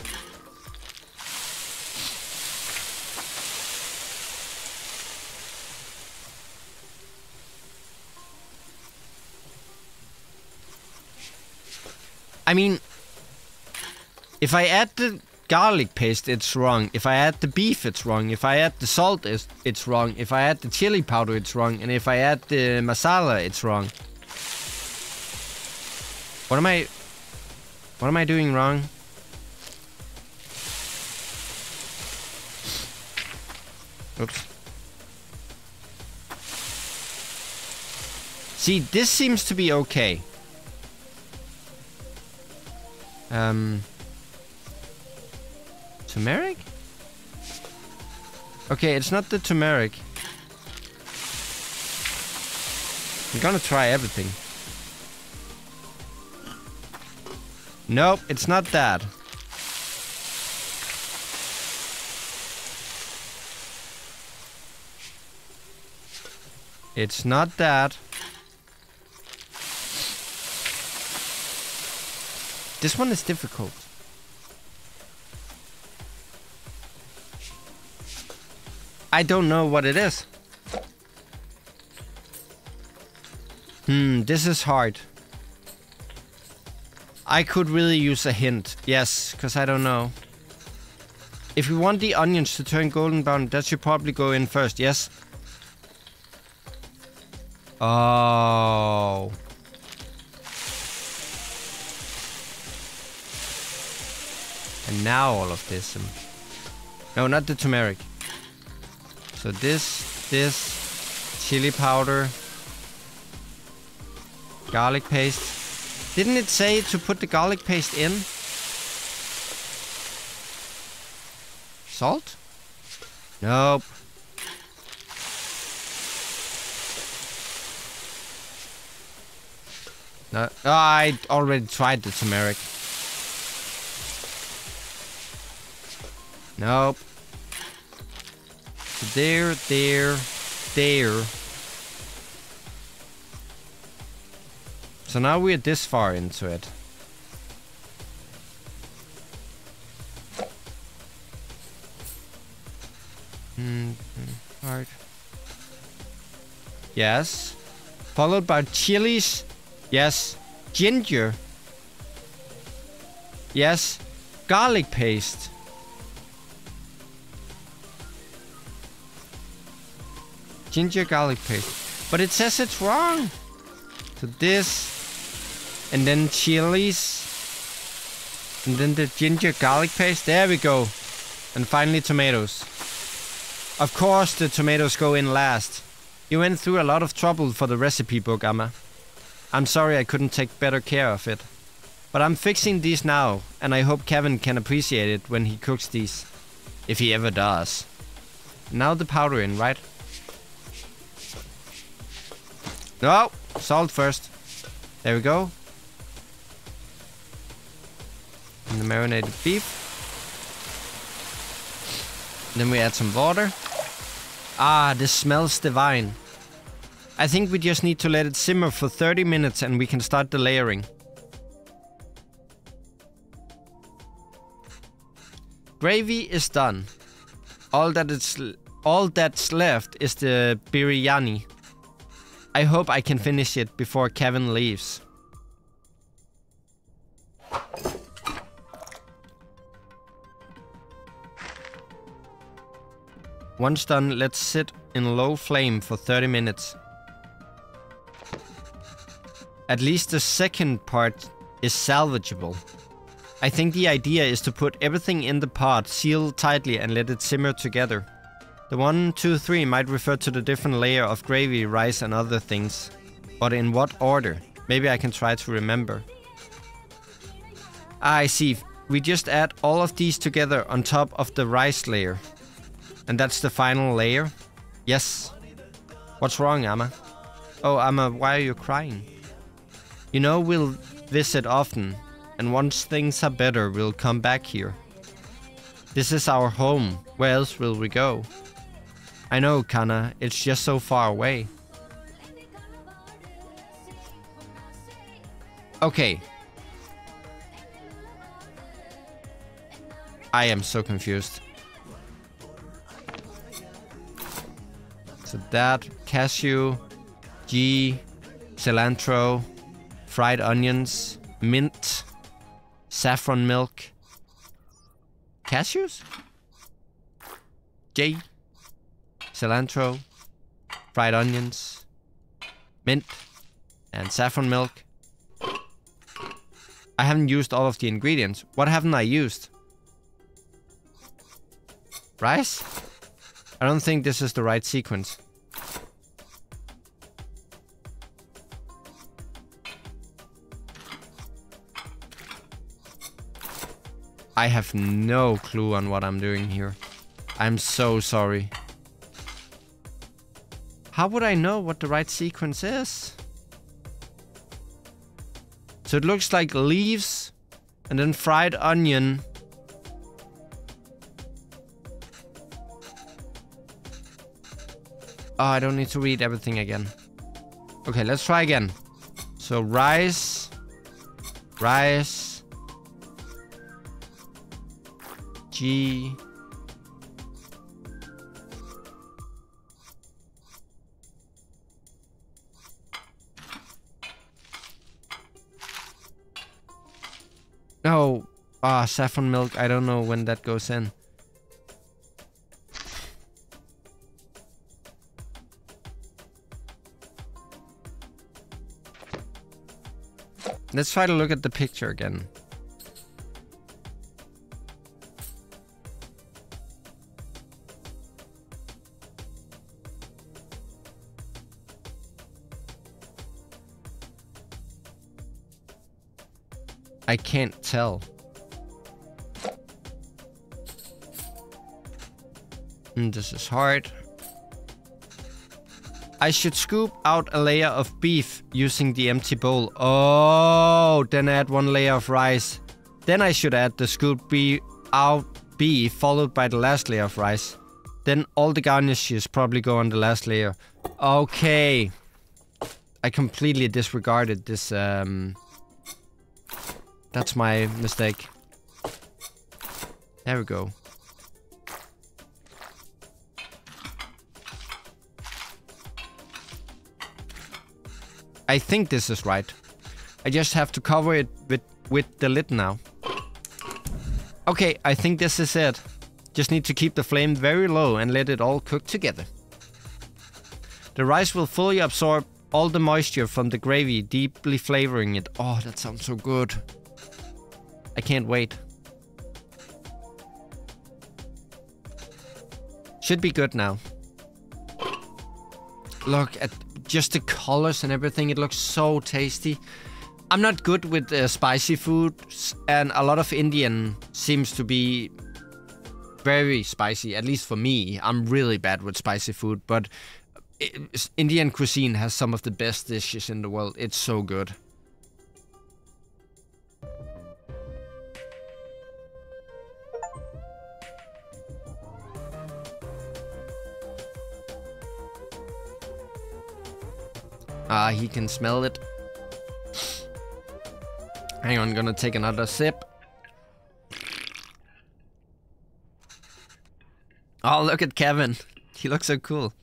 I mean, if I add the garlic paste, it's wrong. If I add the beef, it's wrong. If I add the salt, it's wrong. If I add the chili powder, it's wrong. And if I add the masala, it's wrong. What am I doing wrong? Oops. See, this seems to be okay. Turmeric? Okay, it's not the turmeric. I'm gonna try everything. Nope, it's not that. It's not that. This one is difficult. I don't know what it is. This is hard. I could really use a hint. Yes, because I don't know. If we want the onions to turn golden brown, that should probably go in first, yes? Oh. And now all of this. No, not the turmeric. So this, chili powder, garlic paste. Didn't it say to put the garlic paste in? Salt? Nope. No, oh, I already tried the turmeric. Nope. There. So now we're this far into it. Right. Yes. Followed by chilies. Yes. Ginger. Yes. Garlic paste. Ginger garlic paste. But it says it's wrong. So this. And then chilies. And then the ginger garlic paste. There we go. And finally tomatoes. Of course the tomatoes go in last. You went through a lot of trouble for the recipe book, Amma. I'm sorry I couldn't take better care of it. But I'm fixing these now, and I hope Kevin can appreciate it when he cooks these. If he ever does. Now the powder in, right? No! Salt first. There we go. And the marinated beef. Then we add some water. Ah, this smells divine. I think we just need to let it simmer for 30 minutes and we can start the layering. Gravy is done. All that's left is the biryani. I hope I can finish it before Kevin leaves. Once done, let's sit in low flame for 30 minutes. At least the second part is salvageable. I think the idea is to put everything in the pot, seal tightly and let it simmer together. The 1, 2, 3 might refer to the different layer of gravy, rice and other things. But in what order? Maybe I can try to remember. I see. We just add all of these together on top of the rice layer. And that's the final layer? Yes. What's wrong, Amma? Oh, Amma, why are you crying? You know, we'll visit often. And once things are better, we'll come back here. This is our home. Where else will we go? I know, Kana. It's just so far away. Okay. I am so confused. So that, cashew, G, cilantro, fried onions, mint, saffron milk, cashews? J, cilantro, fried onions, mint, and saffron milk. I haven't used all of the ingredients. What haven't I used? Rice? I don't think this is the right sequence. I have no clue on what I'm doing here. I'm so sorry. How would I know what the right sequence is? So it looks like leaves and then fried onion. Oh, I don't need to read everything again. Okay, let's try again. So rice, G, no, saffron milk. I don't know when that goes in. Let's try to look at the picture again. I can't tell. This is hard. I should scoop out a layer of beef using the empty bowl. Oh, then add one layer of rice. Then I should add the scooped beef followed by the last layer of rice. Then all the garnishes probably go on the last layer. Okay. I completely disregarded this. That's my mistake. There we go. I think this is right. I just have to cover it with the lid now. Okay, I think this is it. Just need to keep the flame very low and let it all cook together. The rice will fully absorb all the moisture from the gravy, deeply flavoring it. Oh, that sounds so good. I can't wait. Should be good now. Look at just the colors and everything. It looks so tasty. I'm not good with spicy food, and a lot of Indian seems to be very spicy, at least for me. I'm really bad with spicy food, but Indian cuisine has some of the best dishes in the world. It's so good. He can smell it. Hang on, gonna take another sip. Oh, look at Kevin. He looks so cool.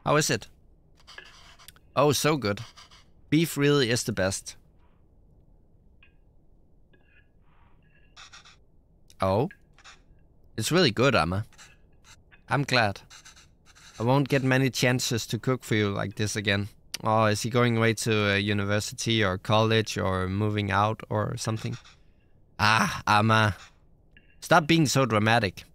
How is it? Oh, so good. Beef really is the best. Oh. It's really good, Amma. I'm glad. I won't get many chances to cook for you like this again. Oh, is he going away to a university or college or moving out or something? Ah, Amma. Stop being so dramatic.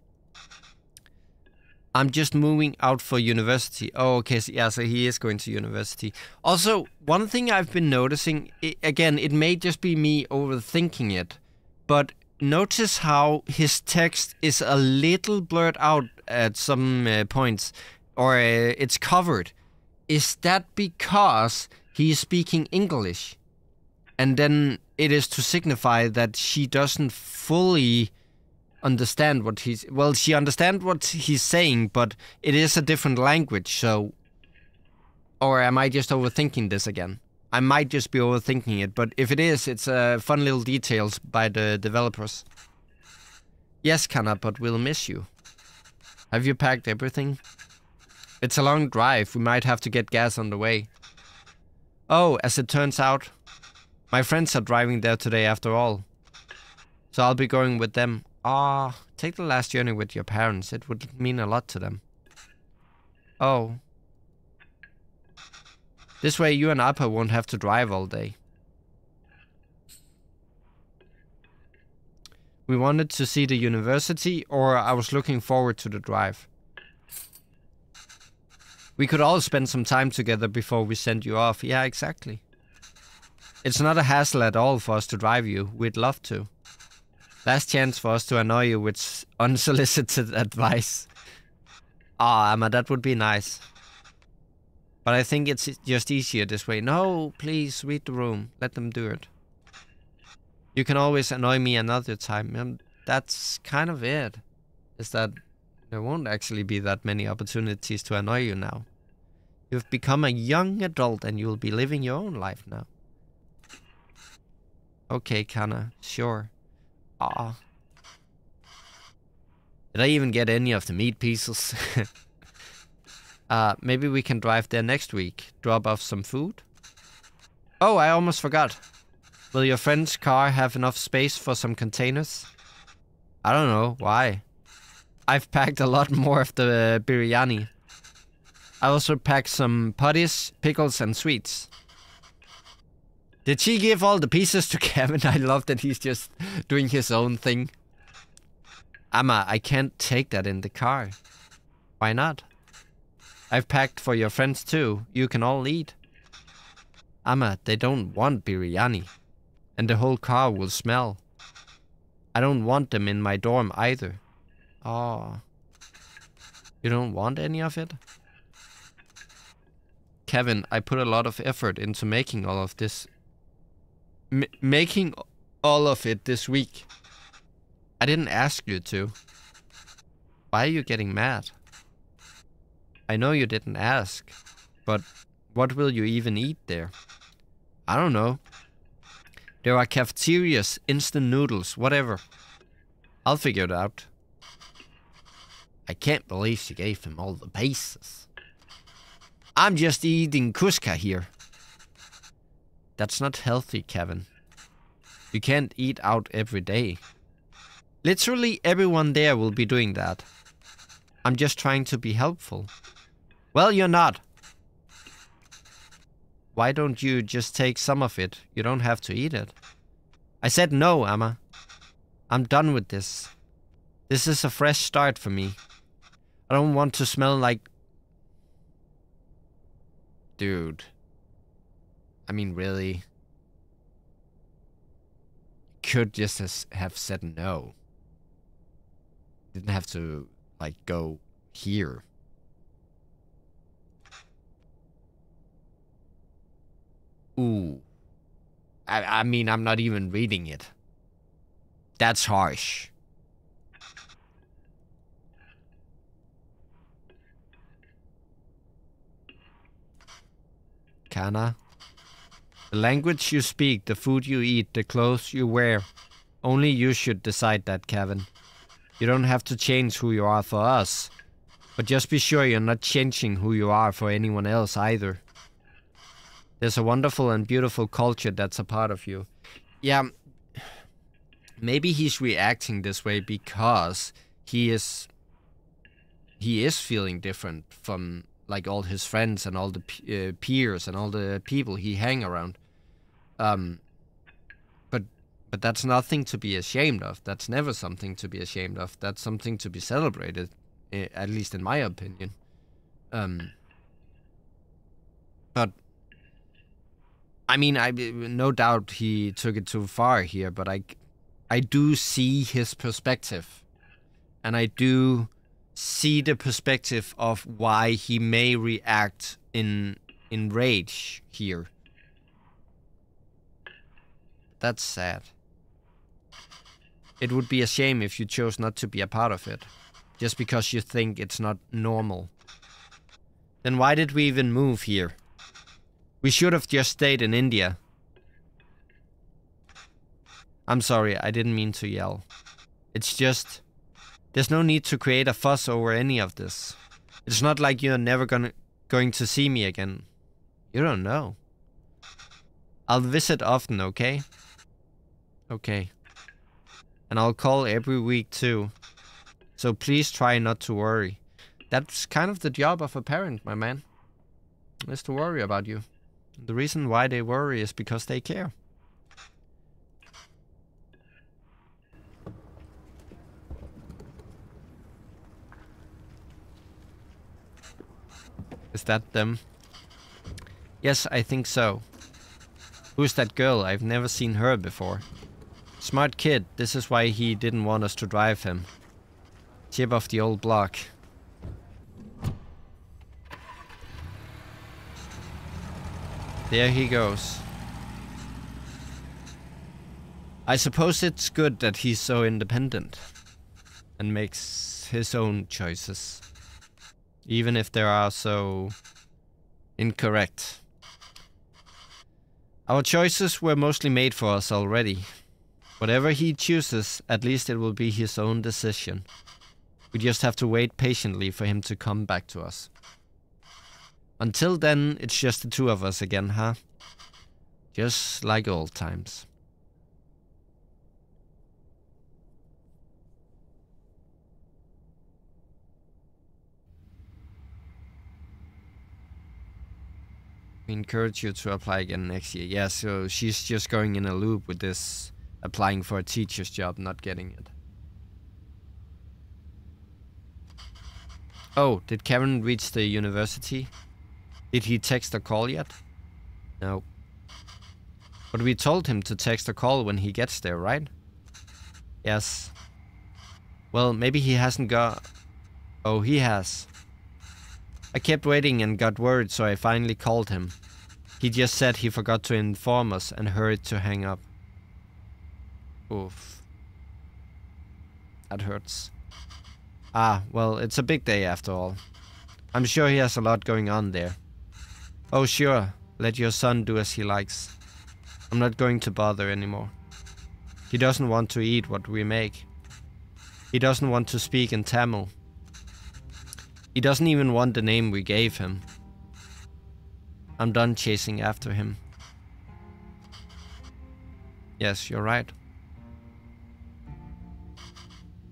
I'm just moving out for university. Oh, okay. So, yeah, so he is going to university. Also, one thing I've been noticing, again, it may just be me overthinking it, but notice how his text is a little blurred out at some points, or it's covered. Is that because he is speaking English? And then it is to signify that she doesn't fully understand what he's... Well, she understands what he's saying, but it is a different language, so... Or am I just overthinking this again? I might just be overthinking it, but if it is, it's fun little details by the developers. Yes, Kana, but we'll miss you. Have you packed everything? It's a long drive. We might have to get gas on the way. Oh, as it turns out, my friends are driving there today after all. So I'll be going with them. Take the last journey with your parents. It would mean a lot to them. Oh. This way you and Appa won't have to drive all day. We wanted to see the university, or I was looking forward to the drive. We could all spend some time together before we send you off. Yeah, exactly. It's not a hassle at all for us to drive you. We'd love to. Last chance for us to annoy you with unsolicited advice. Emma, that would be nice. But I think it's just easier this way. No, please, read the room. Let them do it. You can always annoy me another time. And that's kind of it. Is that there won't actually be that many opportunities to annoy you now. You've become a young adult and you'll be living your own life now. Okay, Kana, sure. Did I even get any of the meat pieces? Maybe we can drive there next week. Drop off some food? Oh, I almost forgot. Will your friend's car have enough space for some containers? I don't know. Why? I've packed a lot more of the biryani. I also packed some putties, pickles, and sweets. Did she give all the pieces to Kevin? I love that he's just doing his own thing. Amma, I can't take that in the car. Why not? I've packed for your friends too. You can all eat. Amma, they don't want biryani. And the whole car will smell. I don't want them in my dorm either. Oh. You don't want any of it? Kevin, I put a lot of effort into making all of this. Making all of it this week. I didn't ask you to. Why are you getting mad? I know you didn't ask, but what will you even eat there? I don't know. There are cafeterias, instant noodles, whatever. I'll figure it out. I can't believe she gave him all the pieces. I'm just eating Cusca here. That's not healthy, Kevin. You can't eat out every day. Literally everyone there will be doing that. I'm just trying to be helpful. Well, you're not. Why don't you just take some of it? You don't have to eat it. I said no, Amma. I'm done with this. This is a fresh start for me. I don't want to smell like... Dude. I mean, really? Could just have said no. Didn't have to, like, go here. Ooh. I mean, I'm not even reading it. That's harsh. Kana? The language you speak, the food you eat, the clothes you wear. Only you should decide that, Kevin. You don't have to change who you are for us. But just be sure you're not changing who you are for anyone else either. There's a wonderful and beautiful culture that's a part of you. Yeah, maybe he's reacting this way because he is feeling different from like all his friends and all the peers and all the people he hang around. But that's nothing to be ashamed of. That's never something to be ashamed of. That's something to be celebrated. at least in my opinion. But I mean, no doubt he took it too far here, but I do see his perspective, and I do see the perspective of why he may react in rage here. That's sad. It would be a shame if you chose not to be a part of it, just because you think it's not normal. Then why did we even move here? We should have just stayed in India. I'm sorry, I didn't mean to yell. It's just... there's no need to create a fuss over any of this. It's not like you're never going to see me again. You don't know. I'll visit often, okay? Okay. And I'll call every week too. So please try not to worry. That's kind of the job of a parent, my man. Is to worry about you. The reason why they worry is because they care. Is that them? Yes, I think so. Who's that girl? I've never seen her before. Smart kid, this is why he didn't want us to drive him. Chip off the old block. There he goes. I suppose it's good that he's so independent and makes his own choices, even if they are so incorrect. Our choices were mostly made for us already. Whatever he chooses, at least it will be his own decision. We just have to wait patiently for him to come back to us. Until then, it's just the two of us again, huh? Just like old times. We encourage you to apply again next year. Yeah, so she's just going in a loop with this, applying for a teacher's job, not getting it. Oh, did Kevin reach the university? Did he text or call yet? No. But we told him to text or call when he gets there, right? Yes. Well, maybe he hasn't got... Oh, he has. I kept waiting and got worried, so I finally called him. He just said he forgot to inform us and hurried to hang up. Oof. That hurts. Ah, well, it's a big day after all. I'm sure he has a lot going on there. Oh, sure. Let your son do as he likes. I'm not going to bother anymore. He doesn't want to eat what we make. He doesn't want to speak in Tamil. He doesn't even want the name we gave him. I'm done chasing after him. Yes, you're right.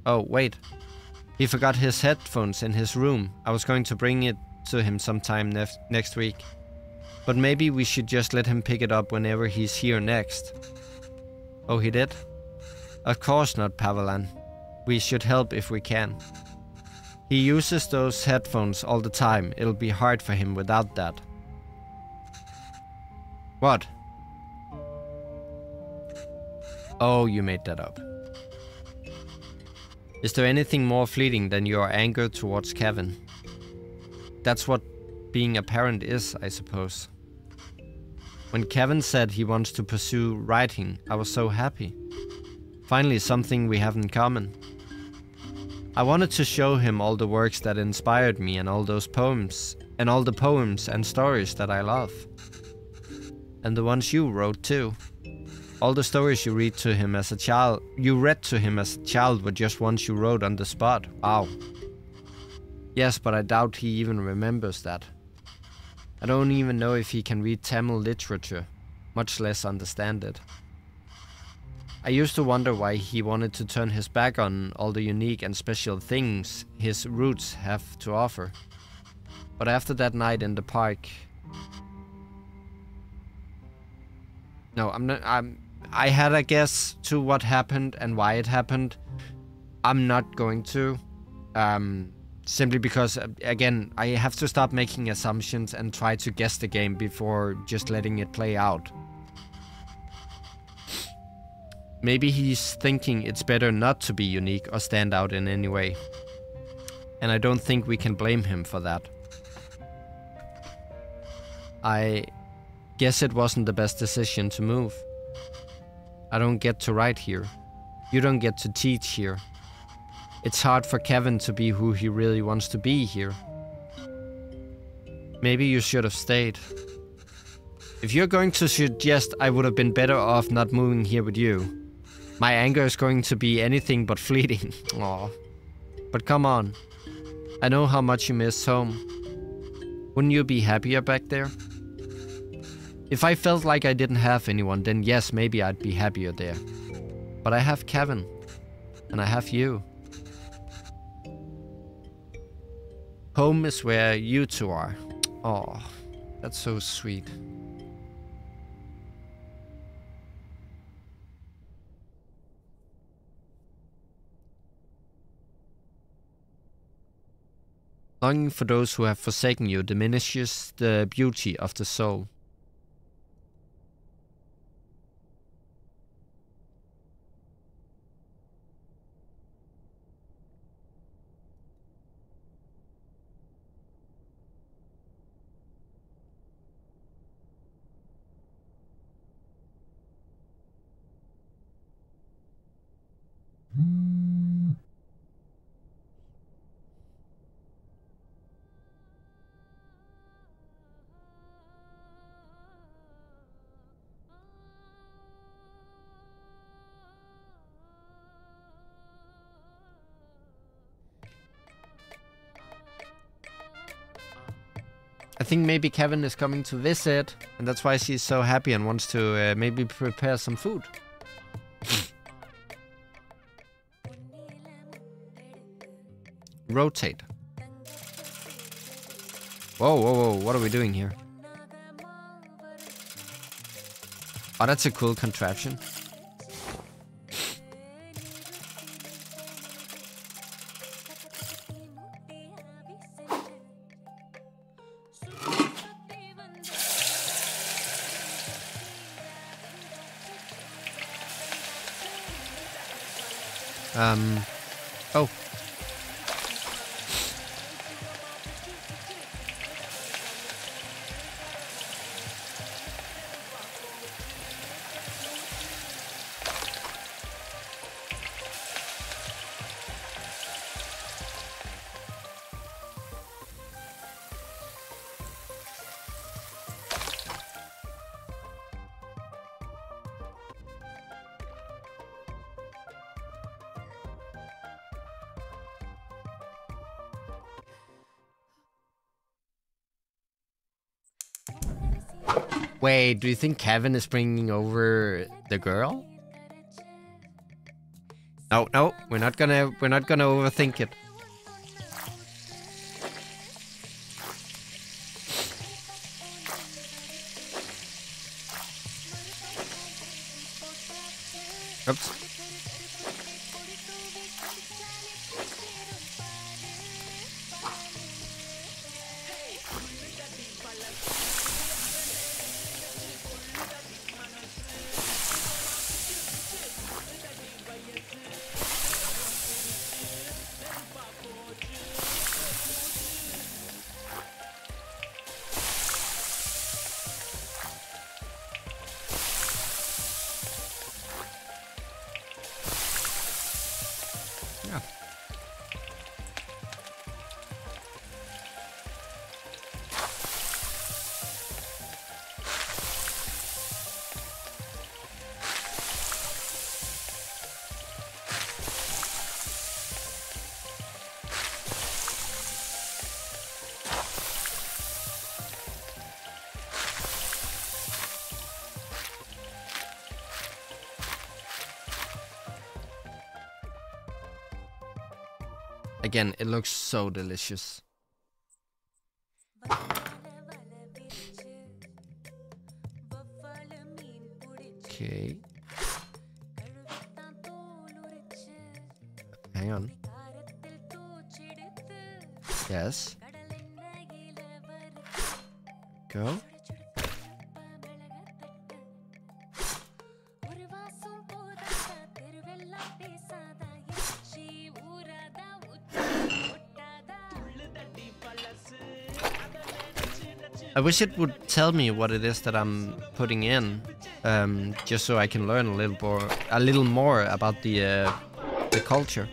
Oh, wait. He forgot his headphones in his room. I was going to bring it to him sometime next week. But maybe we should just let him pick it up whenever he's here next. Oh, he did? Of course not, Pavelan. We should help if we can. He uses those headphones all the time. It'll be hard for him without that. What? Oh, you made that up. Is there anything more fleeting than your anger towards Kevin? That's what being a parent is, I suppose. When Kevin said he wants to pursue writing, I was so happy. Finally, something we have in common. I wanted to show him all the works that inspired me and all those poems, and all the poems and stories that I love. And the ones you wrote too. All the stories you read to him as a child, were just ones you wrote on the spot. Wow. Yes, but I doubt he even remembers that. I don't even know if he can read Tamil literature, much less understand it. I used to wonder why he wanted to turn his back on all the unique and special things his roots have to offer. But after that night in the park... No, I had a guess to what happened and why it happened. I'm not going to Simply because, again, I have to stop making assumptions and try to guess the game before just letting it play out. Maybe he's thinking it's better not to be unique or stand out in any way. And I don't think we can blame him for that. I guess it wasn't the best decision to move. I don't get to write here. You don't get to teach here. It's hard for Kevin to be who he really wants to be here. Maybe you should have stayed. If you're going to suggest I would have been better off not moving here with you, my anger is going to be anything but fleeting. Aw. But come on. I know how much you miss home. Wouldn't you be happier back there? If I felt like I didn't have anyone, then yes, maybe I'd be happier there. But I have Kevin. And I have you. Home is where you two are. Oh, that's so sweet. Longing for those who have forsaken you diminishes the beauty of the soul. I think maybe Kevin is coming to visit, and that's why she's so happy and wants to maybe prepare some food. Rotate. Whoa, whoa, whoa, what are we doing here? Oh, that's a cool contraption. Oh. Wait, do you think Kevin is bringing over the girl? No, no, we're not gonna overthink it. Oops. Again, it looks so delicious. Okay. Hang on. Yes. Go. I wish it would tell me what it is that I'm putting in, just so I can learn a little more about the culture.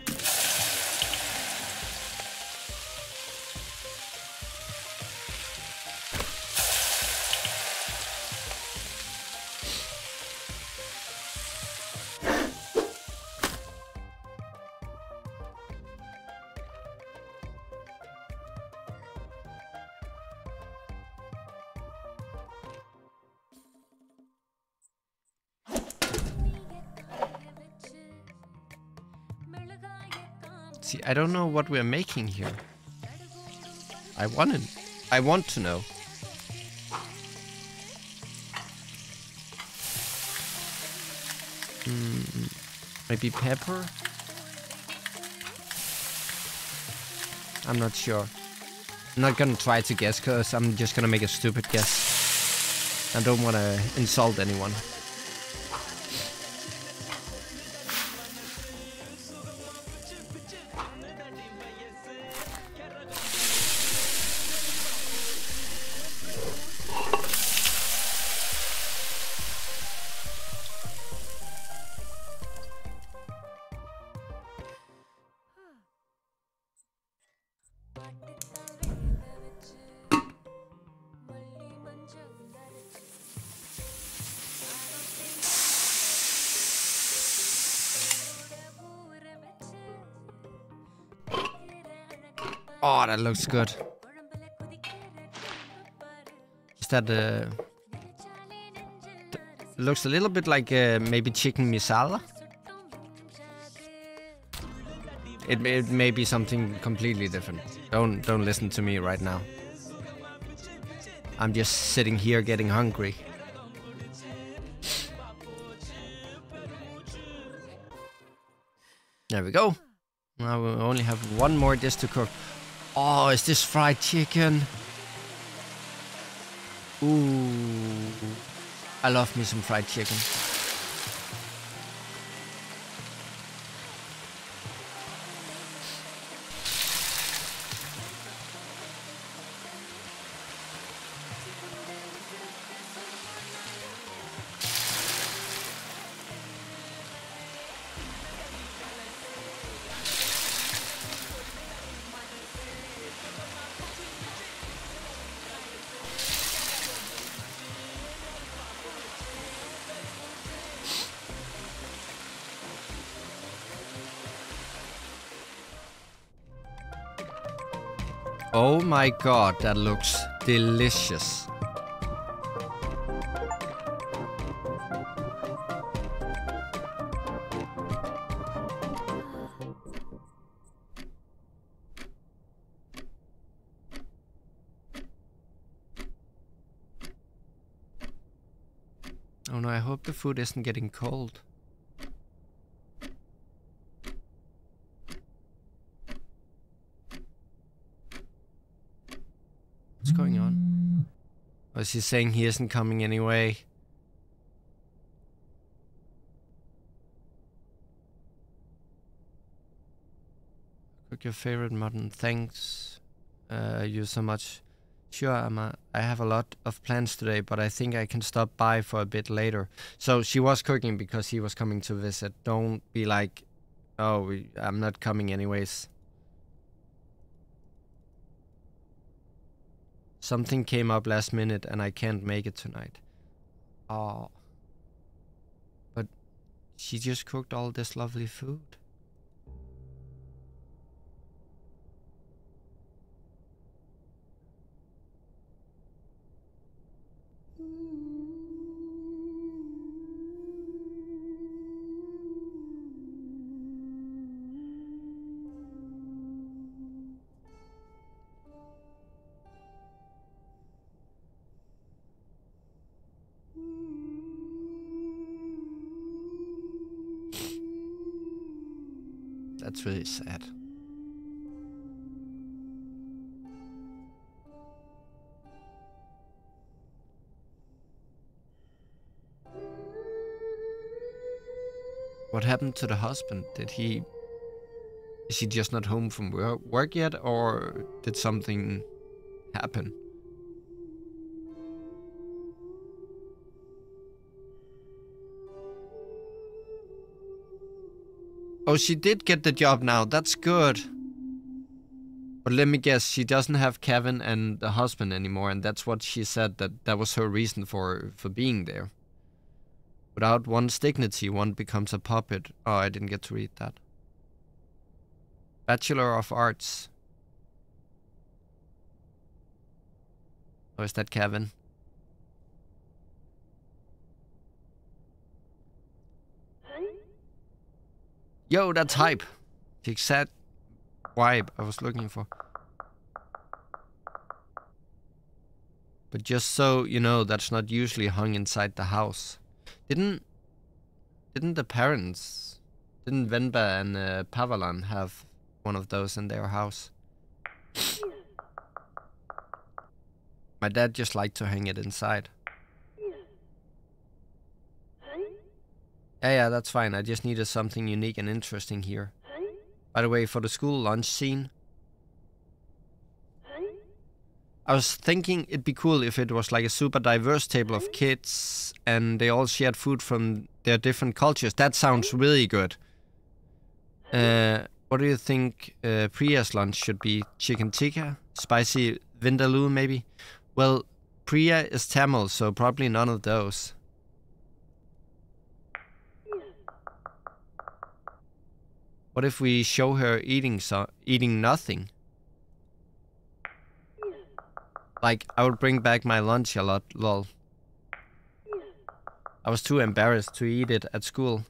See, I don't know what we're making here. I want to know. Maybe pepper? I'm not sure. I'm not gonna try to guess, because I'm just gonna make a stupid guess. I don't want to insult anyone. Oh, that looks good. Is that looks a little bit like maybe chicken masala? It may be something completely different. Don't listen to me right now. I'm just sitting here getting hungry. There we go. Now we only have one more dish to cook. Oh, is this fried chicken? Ooh, I love me some fried chicken. Oh my god, that looks delicious. Oh no, I hope the food isn't getting cold. What's going on? Oh, is he saying he isn't coming anyway? Cook your favorite mutton. Thanks you so much. Sure, I have a lot of plans today, but I think I can stop by for a bit later. So she was cooking because he was coming to visit. Don't be like, oh, I'm not coming anyways. Something came up last minute and I can't make it tonight. Oh. But she just cooked all this lovely food. That's really sad. What happened to the husband? Is he just not home from work yet, or did something happen? Oh, she did get the job now. That's good. But let me guess, she doesn't have Kevin and the husband anymore, and that's what she said, that was her reason for being there. Without one's dignity, one becomes a puppet. Oh, I didn't get to read that. Bachelor of Arts. Oh, is that Kevin? Yo, that's hype. The exact vibe I was looking for. But just so you know, that's not usually hung inside the house. Didn't the parents, didn't Venba and Pavalan have one of those in their house? My dad just liked to hang it inside. Yeah, that's fine. I just needed something unique and interesting here. By the way, for the school lunch scene, I was thinking it'd be cool if it was like a super diverse table of kids and they all shared food from their different cultures. That sounds really good. What do you think Priya's lunch should be? Chicken tikka? Spicy vindaloo maybe? Well, Priya is Tamil, so probably none of those. What if we show her eating nothing? Like, I would bring back my lunch a lot, lol. I was too embarrassed to eat it at school.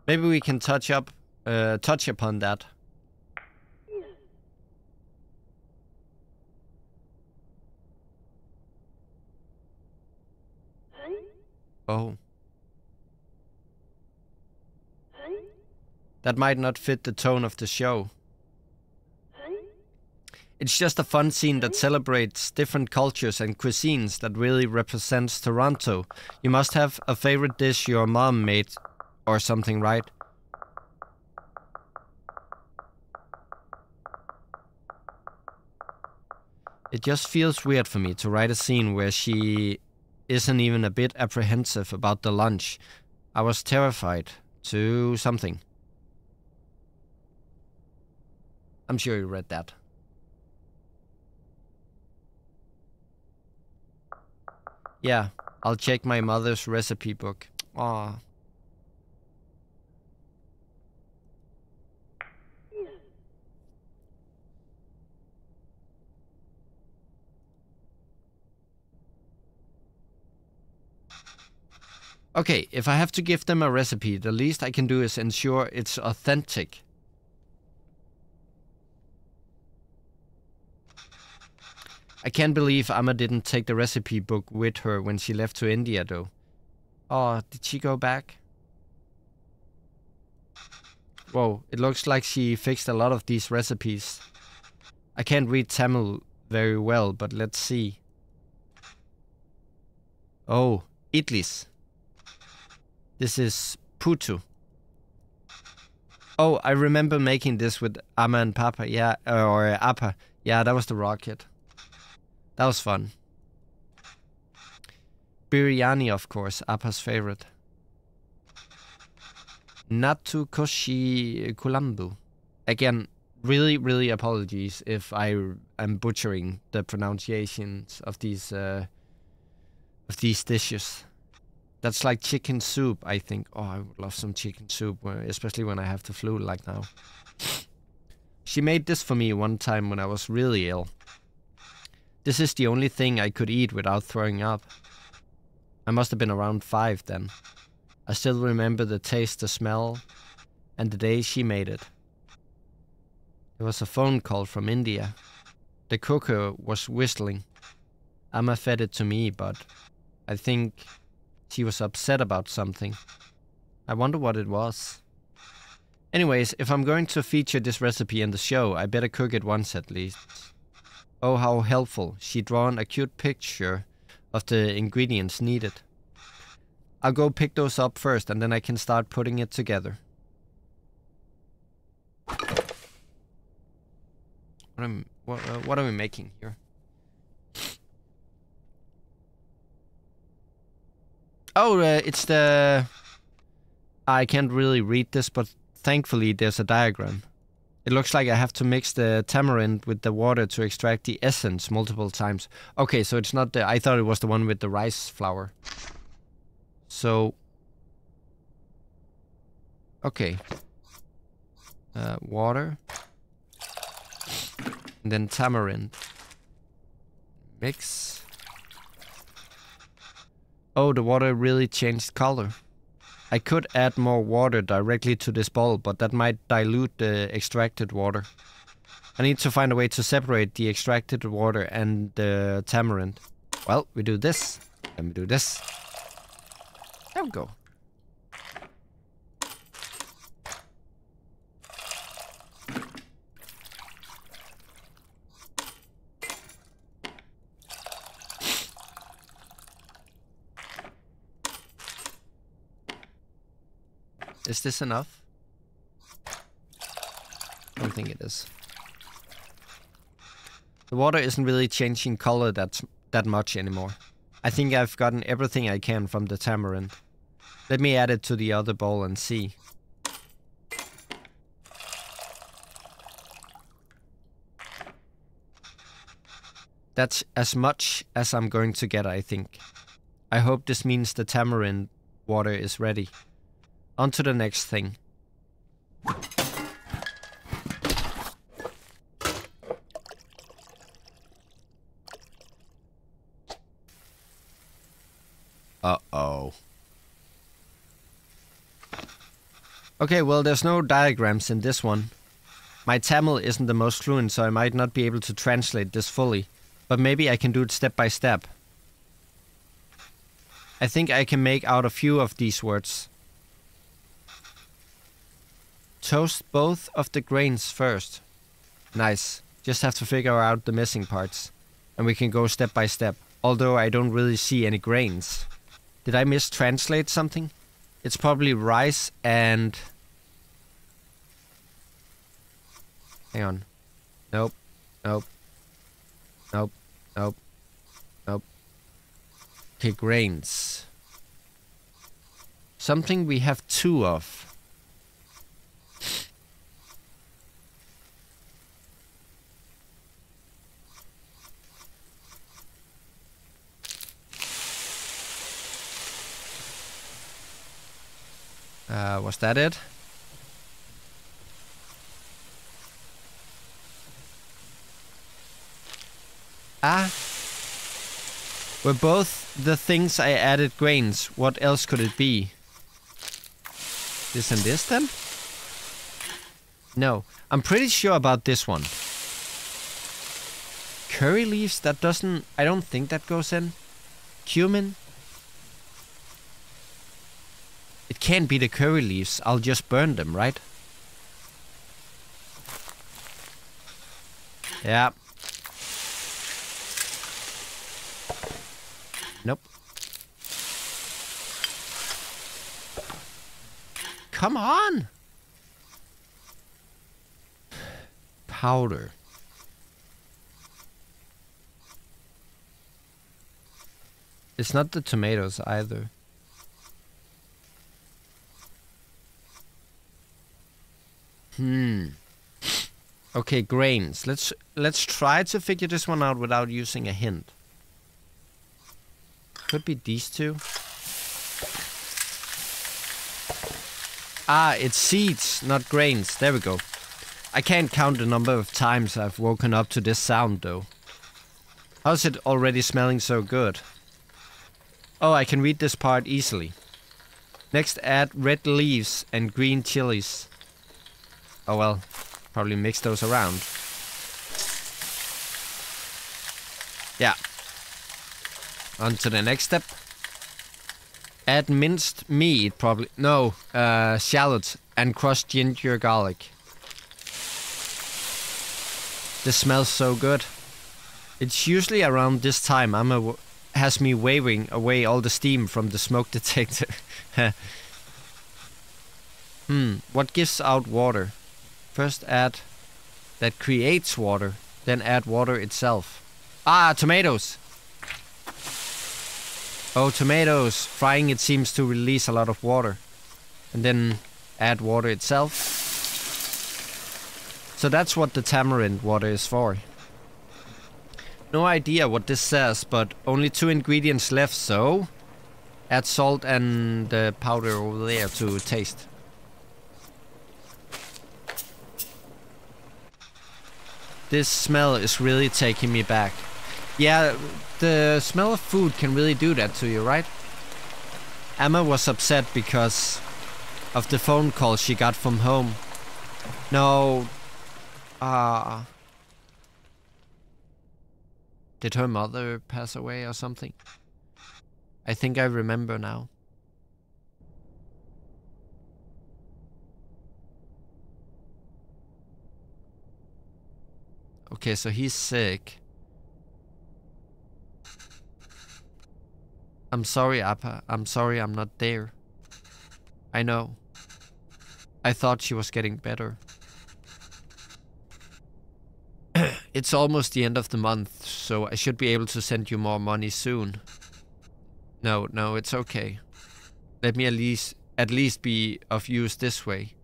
Maybe we can touch upon that. Oh. That might not fit the tone of the show. It's just a fun scene that celebrates different cultures and cuisines that really represents Toronto. You must have a favorite dish your mom made or something, right? It just feels weird for me to write a scene where she isn't even a bit apprehensive about the lunch. I was terrified to something. I'm sure you read that. Yeah, I'll check my mother's recipe book. Aww. Okay, if I have to give them a recipe, the least I can do is ensure it's authentic. I can't believe Amma didn't take the recipe book with her when she left to India, though. Oh, did she go back? Whoa, it looks like she fixed a lot of these recipes. I can't read Tamil very well, but let's see. Oh, idlis. This is putu. Oh, I remember making this with Amma and Papa, yeah, or Appa. Yeah, that was the rocket. That was fun. Biryani, of course, Appa's favorite. Natu Koshi Kulambu. Again, really apologies if I am butchering the pronunciations of these dishes. That's like chicken soup, I think. Oh, I would love some chicken soup, especially when I have the flu like now. She made this for me one time when I was really ill. This is the only thing I could eat without throwing up. I must have been around 5 then. I still remember the taste, the smell, and the day she made it. It was a phone call from India. The cooker was whistling. Amma fed it to me, but I think she was upset about something. I wonder what it was. Anyways, if I'm going to feature this recipe in the show, I better cook it once at least. Oh, how helpful. She drawn a cute picture of the ingredients needed. I'll go pick those up first, and then I can start putting it together. What are we making here? Oh, it's the... I can't really read this, but thankfully there's a diagram. It looks like I have to mix the tamarind with the water to extract the essence multiple times. Okay, so it's not the... I thought it was the one with the rice flour. So... Okay. Water. And then tamarind. Mix. Oh, the water really changed color. I could add more water directly to this bowl, but that might dilute the extracted water. I need to find a way to separate the extracted water and the tamarind. Well, we do this. Then we do this. There we go. Is this enough? I don't think it is. The water isn't really changing color that much anymore. I think I've gotten everything I can from the tamarind. Let me add it to the other bowl and see. That's as much as I'm going to get, I think. I hope this means the tamarind water is ready. On to the next thing. Uh-oh. Okay, well, there's no diagrams in this one. My Tamil isn't the most fluent, so I might not be able to translate this fully. But maybe I can do it step by step. I think I can make out a few of these words. Toast both of the grains first. Nice. Just have to figure out the missing parts. And we can go step by step. Although I don't really see any grains. Did I mistranslate something? It's probably rice and... Hang on. Nope. Nope. Nope. Nope. Nope. Okay, grains. Something we have two of. Was that it? Ah. Were both the things I added grains? What else could it be? This and this then? No. I'm pretty sure about this one. Curry leaves, that doesn't... I don't think that goes in. Cumin. It can't be the curry leaves. I'll just burn them, right? Yeah. Nope. Come on! Powder. It's not the tomatoes either. Okay, grains. Let's try to figure this one out without using a hint. Could be these two. Ah, it's seeds, not grains. There we go. I can't count the number of times I've woken up to this sound though. How's it already smelling so good? Oh, I can read this part easily. Next, add red leaves and green chilies. Oh well, probably mix those around. Yeah. On to the next step. Add minced meat, probably. No, shallots and crushed ginger garlic. This smells so good. It's usually around this time has me waving away all the steam from the smoke detector. What gives out water? First add that creates water, then add water itself. Ah, tomatoes! Oh, tomatoes. Frying it seems to release a lot of water. And then add water itself. So that's what the tamarind water is for. No idea what this says, but only 2 ingredients left, so add salt and the powder over there to taste. This smell is really taking me back. Yeah, the smell of food can really do that to you, right? Emma was upset because of the phone call she got from home. No. Did her mother pass away or something? I think I remember now. Okay, so he's sick. I'm sorry, Appa. I'm sorry I'm not there. I know. I thought she was getting better. It's almost the end of the month, so I should be able to send you more money soon. No, it's okay. Let me at least be of use this way.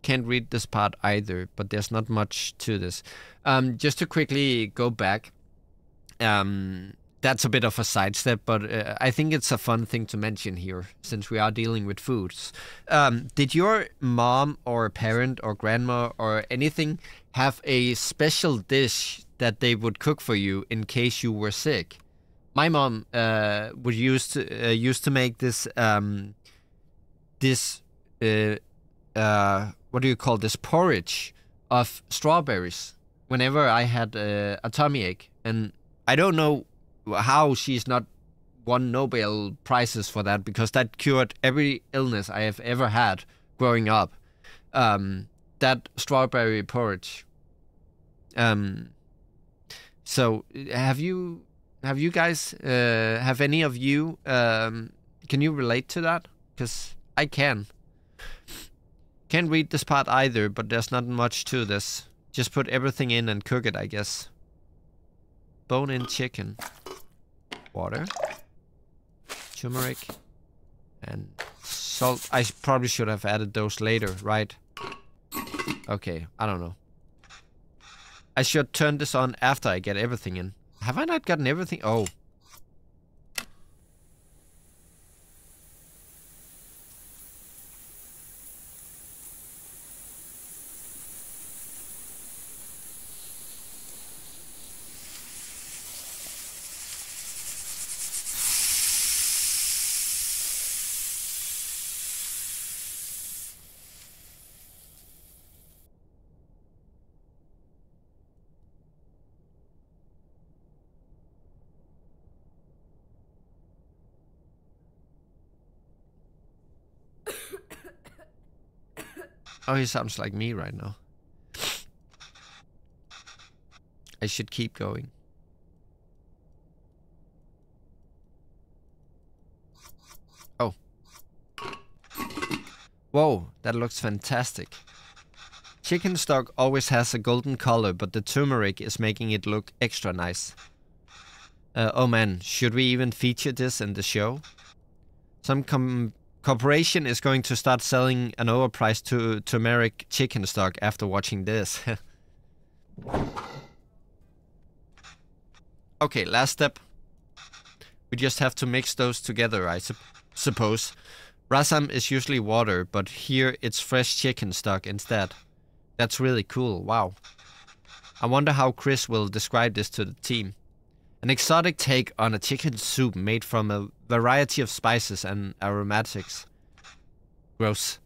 Can't read this part either, but there's not much to this. Just to quickly go back, that's a bit of a sidestep, but I think it's a fun thing to mention here, since we are dealing with foods. Did your mom or parent or grandma or anything have a special dish that they would cook for you in case you were sick? My mom would used to make this what do you call this, porridge of strawberries whenever I had a tummy ache. And I don't know how she's not won Nobel Prizes for that, because that cured every illness I have ever had growing up. That strawberry porridge. So have you guys, have any of you, can you relate to that? Because I can. Can't read this part either, but there's not much to this. Just put everything in and cook it, I guess. Bone-in chicken. Water. Turmeric. And salt. I probably should have added those later, right? Okay, I don't know. I should turn this on after I get everything in. Have I not gotten everything? Oh. Oh, he sounds like me right now. I should keep going. Oh. Whoa, that looks fantastic. Chicken stock always has a golden color, but the turmeric is making it look extra nice. Oh man, should we even feature this in the show? Some corporation is going to start selling an overpriced turmeric chicken stock after watching this. Okay, last step. We just have to mix those together, I suppose. Rasam is usually water, but here it's fresh chicken stock instead. That's really cool, wow. I wonder how Chris will describe this to the team. An exotic take on a chicken soup made from a variety of spices and aromatics. Gross.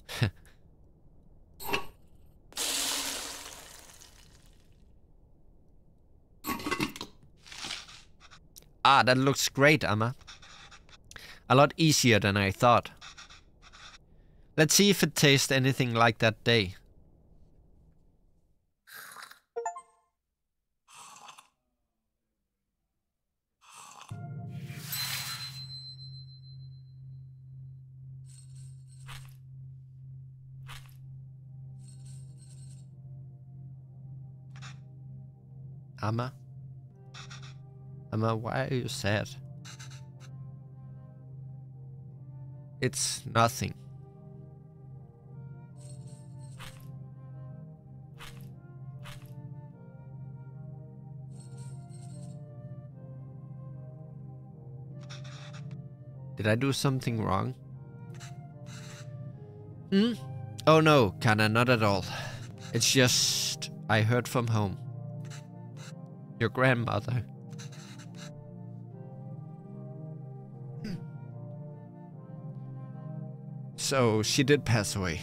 Ah, that looks great, Amma. A lot easier than I thought. Let's see if it tastes anything like that day. Amma? Amma, why are you sad? It's nothing. Did I do something wrong? Hmm? Oh no, kinda not at all. It's just I heard from home. Your grandmother. So she did pass away.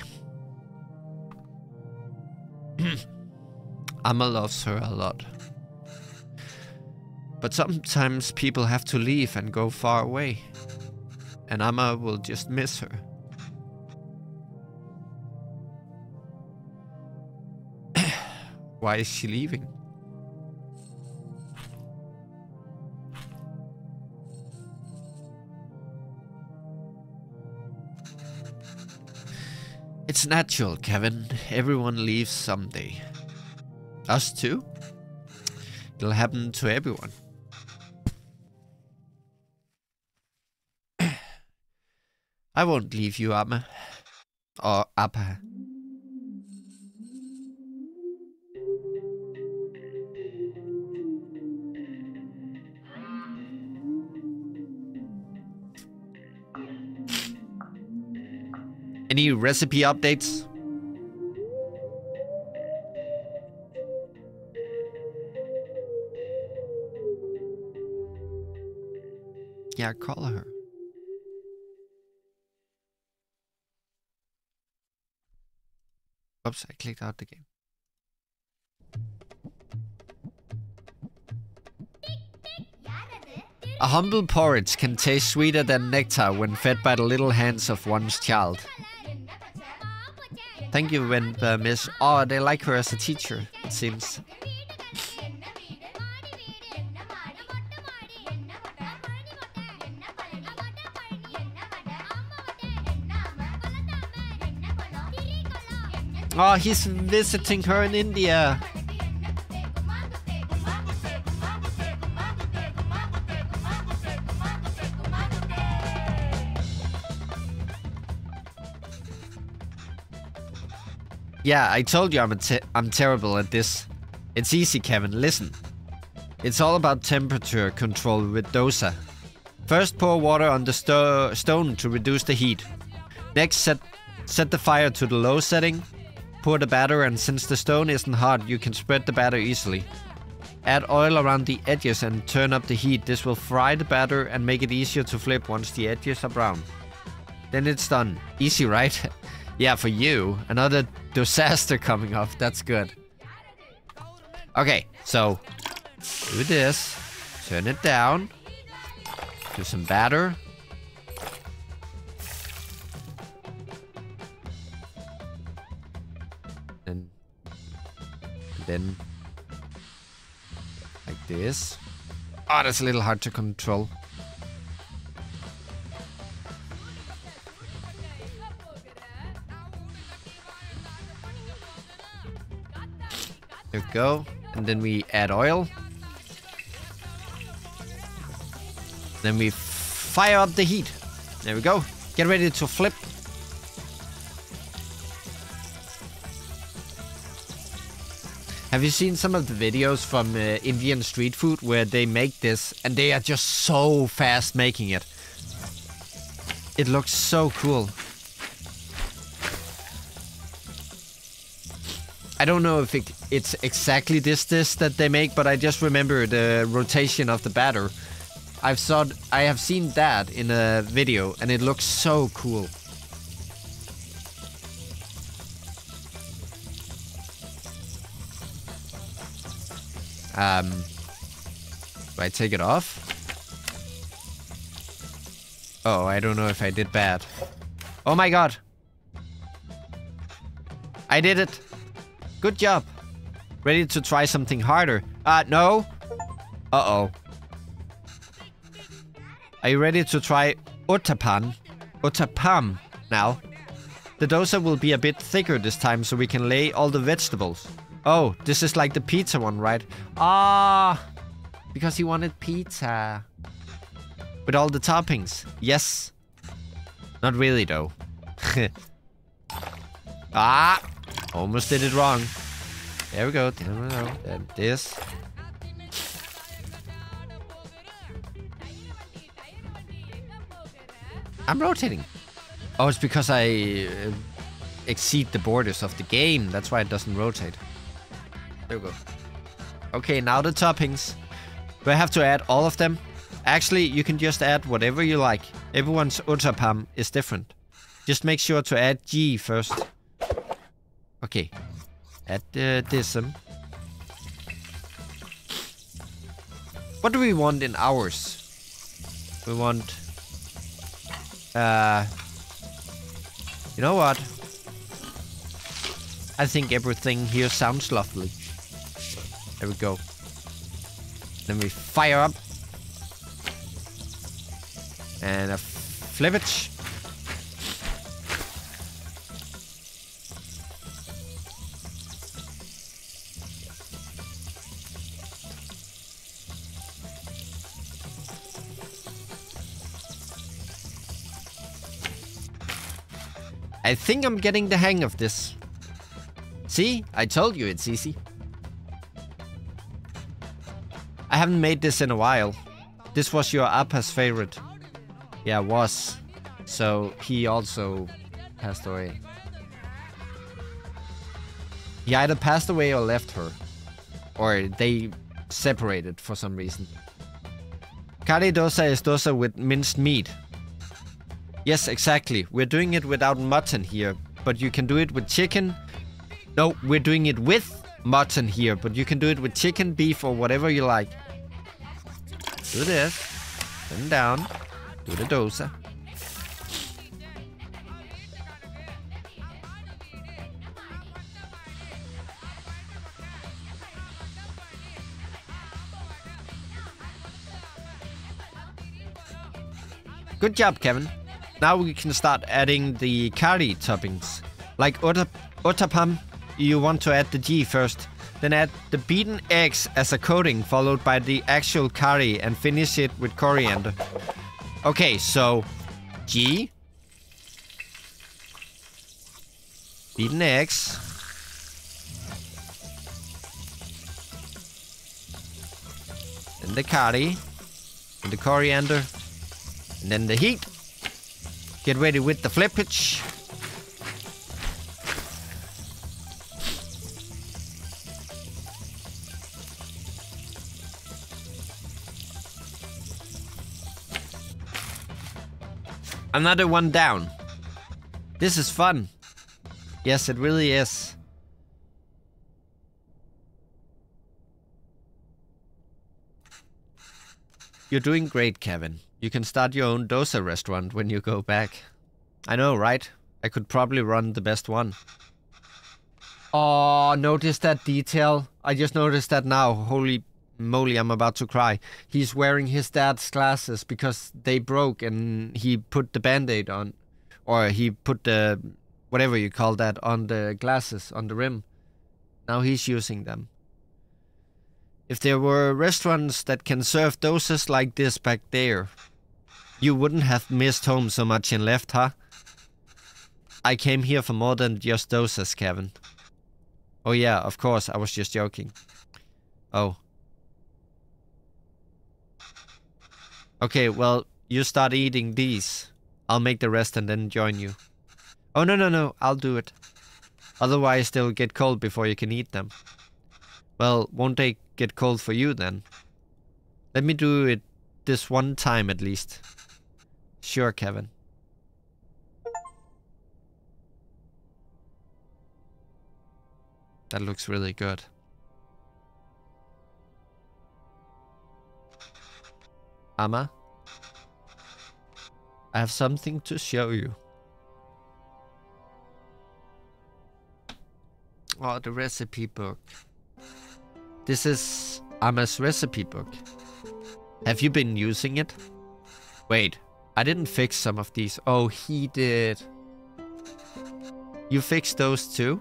Amma loves her a lot. But sometimes people have to leave and go far away. And Amma will just miss her. Why is she leaving? It's natural, Kevin. Everyone leaves someday. Us too? It'll happen to everyone. I won't leave you, Amma. Or Appa. Any recipe updates? Yeah, call her. Oops, I clicked out the game. A humble porridge can taste sweeter than nectar when fed by the little hands of one's child. Thank you, Venba, miss. Oh, they like her as a teacher, it seems. Oh, he's visiting her in India. Yeah, I told you I'm terrible at this. It's easy, Kevin. Listen. It's all about temperature control with dosa. First, pour water on the stone to reduce the heat. Next, set the fire to the low setting. Pour the batter, and since the stone isn't hot, you can spread the batter easily. Add oil around the edges and turn up the heat. This will fry the batter and make it easier to flip once the edges are brown. Then it's done. Easy, right? Yeah, for you. Another disaster coming up. That's good. Okay, so do this. Turn it down. Do some batter. And then like this. Oh, that's a little hard to control. There we go. And then we add oil. Then we fire up the heat. There we go. Get ready to flip. Have you seen some of the videos from Indian street food where they make this and they are just so fast making it? It looks so cool. I don't know if it's exactly this dish that they make, but I just remember the rotation of the batter. I have seen that in a video and it looks so cool. Do I take it off? Oh, I don't know if I did bad. Oh my god. I did it. Good job. Ready to try something harder? No. Uh-oh. Are you ready to try uttapam? Uttapam now. The dosa will be a bit thicker this time so we can lay all the vegetables. Oh, this is like the pizza one, right? Ah, because he wanted pizza. With all the toppings. Yes. Not really, though. Ah! Almost did it wrong. There we go. And this. I'm rotating. Oh, it's because I exceed the borders of the game. That's why it doesn't rotate. There we go. Okay, now the toppings. Do I have to add all of them? Actually, you can just add whatever you like. Everyone's uttapam is different. Just make sure to add G first. Okay. Add this. What do we want in ours? We want... you know what? I think everything here sounds lovely. There we go. Then we fire up. And a flippage. I think I'm getting the hang of this. See? I told you it's easy. I haven't made this in a while. This was your Appa's favorite. Yeah, was. So he also passed away. He either passed away or left her. Or they separated for some reason. Curry dosa is dosa with minced meat. Yes, exactly. We're doing it without mutton here, but you can do it with chicken. No, we're doing it with mutton here, but you can do it with chicken, beef, or whatever you like. Do this. Turn down. Do the dosa. Good job, Kevin. Now we can start adding the curry toppings. Like uttapam, you want to add the G first. Then add the beaten eggs as a coating, followed by the actual curry, and finish it with coriander. Okay, so G. Beaten eggs. Then the curry. And the coriander. And then the heat. Get ready with the flippage. Another one down. This is fun. Yes, it really is. You're doing great, Kevin. You can start your own dosa restaurant when you go back. I know, right? I could probably run the best one. Oh, notice that detail? I just noticed that now. Holy moly, I'm about to cry. He's wearing his dad's glasses because they broke and he put the band-aid on. Or he put the, whatever you call that, on the glasses, on the rim. Now he's using them. If there were restaurants that can serve dosas like this back there, you wouldn't have missed home so much and left, huh? I came here for more than just dosas, Kevin. Oh yeah, of course, I was just joking. Oh. Okay, well, you start eating these. I'll make the rest and then join you. Oh, no, I'll do it. Otherwise, they'll get cold before you can eat them. Well, won't they get cold for you then? Let me do it this one time at least. Sure, Kevin. That looks really good. Amma, I have something to show you. Oh, the recipe book. This is Amma's recipe book. Have you been using it? Wait, I didn't fix some of these. Oh, he did. You fixed those too?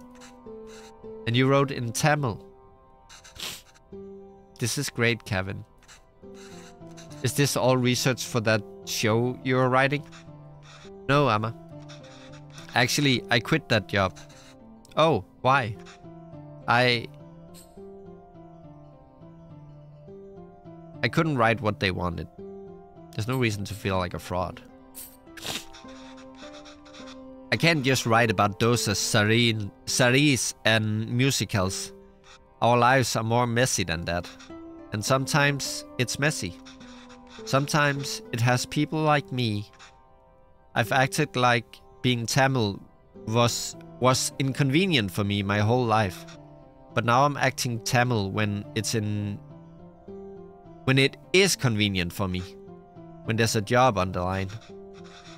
And you wrote in Tamil. This is great, Kevin. Is this all research for that show you're writing? No, Amma. Actually, I quit that job. Oh, why? I couldn't write what they wanted. There's no reason to feel like a fraud. I can't just write about those as saris and musicals. Our lives are more messy than that. And sometimes it's messy. Sometimes it has people like me. I've acted like being Tamil was inconvenient for me my whole life. But now I'm acting Tamil when it is convenient for me. When there's a job on the line.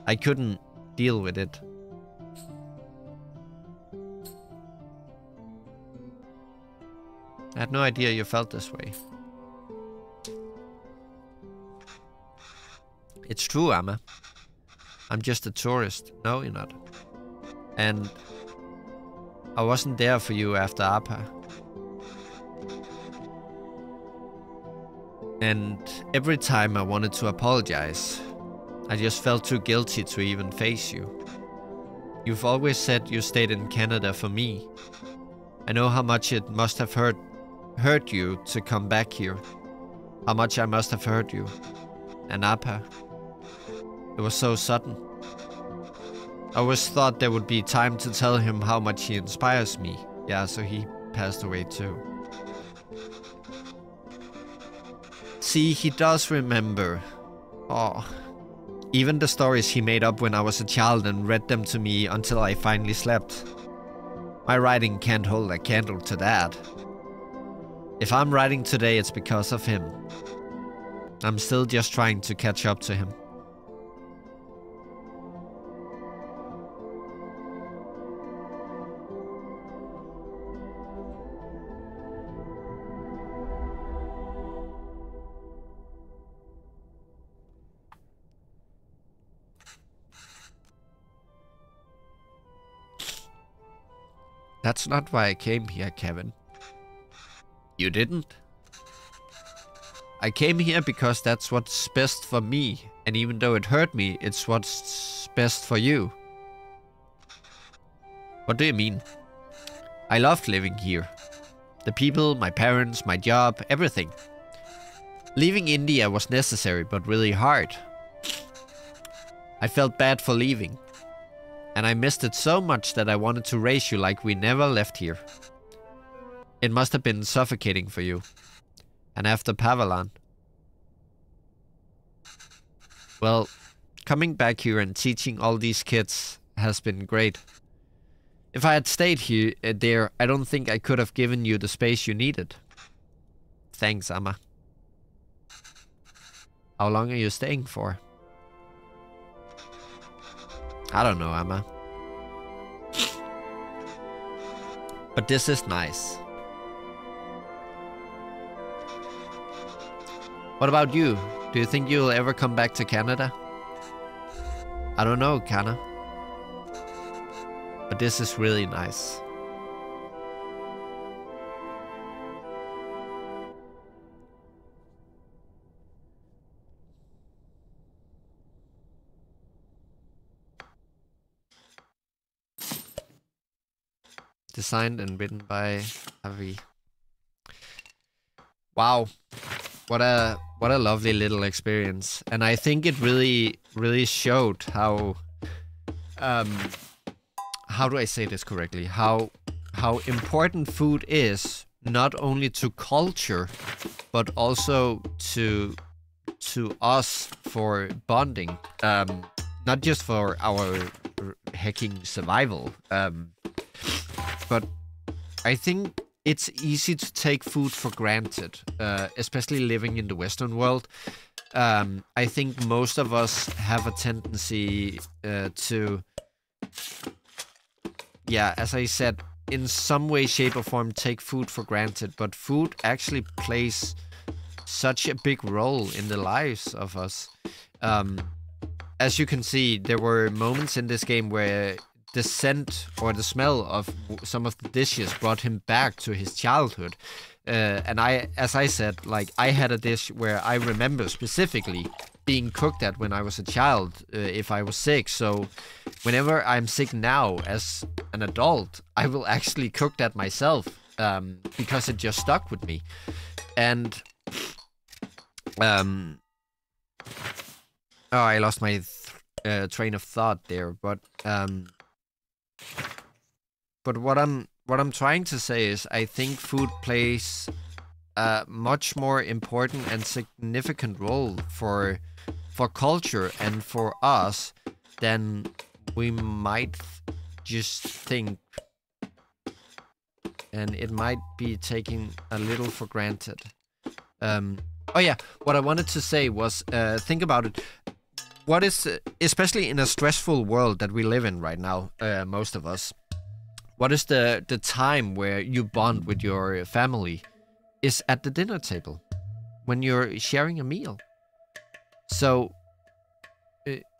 I couldn't deal with it. I had no idea you felt this way. It's true, Amma. I'm just a tourist. No, you're not. And I wasn't there for you after APA. And every time I wanted to apologize, I just felt too guilty to even face you. You've always said you stayed in Canada for me. I know how much it must have hurt you to come back here. How much I must have hurt you. And APA. It was so sudden. I always thought there would be time to tell him how much he inspires me. Yeah, so he passed away too. See, he does remember. Oh. Even the stories he made up when I was a child and read them to me until I finally slept. My writing can't hold a candle to that. If I'm writing today, it's because of him. I'm still just trying to catch up to him. That's not why I came here, Kevin. You didn't? I came here because that's what's best for me. And even though it hurt me, it's what's best for you. What do you mean? I loved living here. The people, my parents, my job, everything. Leaving India was necessary, but really hard. I felt bad for leaving. And I missed it so much that I wanted to raise you like we never left here. It must have been suffocating for you. And after Pavalan. Well, coming back here and teaching all these kids has been great. If I had stayed here, I don't think I could have given you the space you needed. Thanks, Amma. How long are you staying for? I don't know, Amma. But this is nice. What about you? Do you think you'll ever come back to Canada? I don't know, Kana. But this is really nice. Designed and written by Avi. Wow. What a lovely little experience. And I think it really showed how do I say this correctly? How important food is not only to culture but also to us for bonding. Not just for our hacking survival. But I think it's easy to take food for granted, especially living in the Western world. I think most of us have a tendency to, yeah, as I said, in some way, shape or form, take food for granted. But food actually plays such a big role in the lives of us. As you can see, there were moments in this game where the scent or the smell of some of the dishes brought him back to his childhood. And as I said, like I had a dish where I remember specifically being cooked at when I was a child, if I was sick. So whenever I'm sick now as an adult, I will actually cook that myself, because it just stuck with me. And I lost my train of thought there, but what I'm trying to say is I think food plays a much more important and significant role for culture and for us than we might just think, and it might be taken a little for granted. Oh yeah, what I wanted to say was, think about it. What is, especially in a stressful world that we live in right now, most of us, what is the time where you bond with your family is at the dinner table, when you're sharing a meal. So,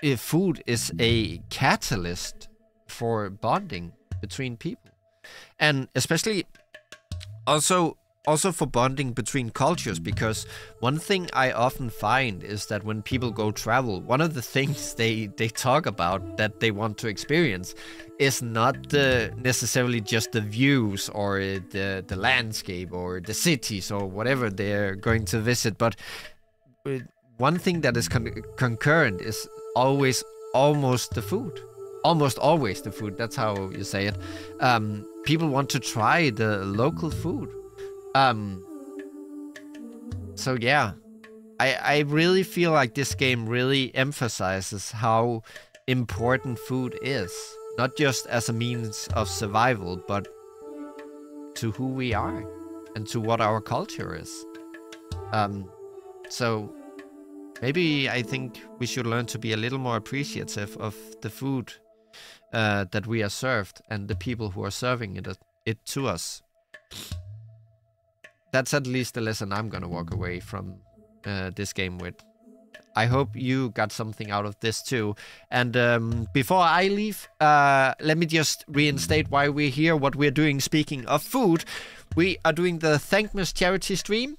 if food is a catalyst for bonding between people, and especially also for bonding between cultures, because one thing I often find is that when people go travel, one of the things they talk about that they want to experience is not necessarily just the views or the landscape or the cities or whatever they're going to visit, but one thing that is concurrent is always almost the food. Almost always the food, that's how you say it. People want to try the local food. So yeah, I really feel like this game really emphasizes how important food is. Not just as a means of survival, but to who we are and to what our culture is. So maybe I think we should learn to be a little more appreciative of the food that we are served and the people who are serving it to us. That's at least the lesson I'm gonna walk away from this game with. I hope you got something out of this too. And before I leave, let me just reinstate why we're here, what we're doing. Speaking of food, we are doing the Thankmas charity stream,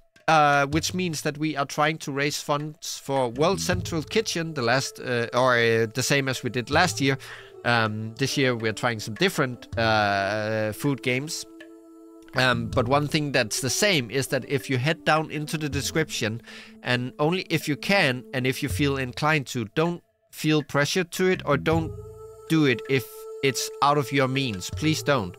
which means that we are trying to raise funds for World Central Kitchen, the same as we did last year. This year we're trying some different food games. But one thing that's the same is that if you head down into the description, and only if you can and if you feel inclined to, don't feel pressured to it, or don't do it if it's out of your means. Please don't.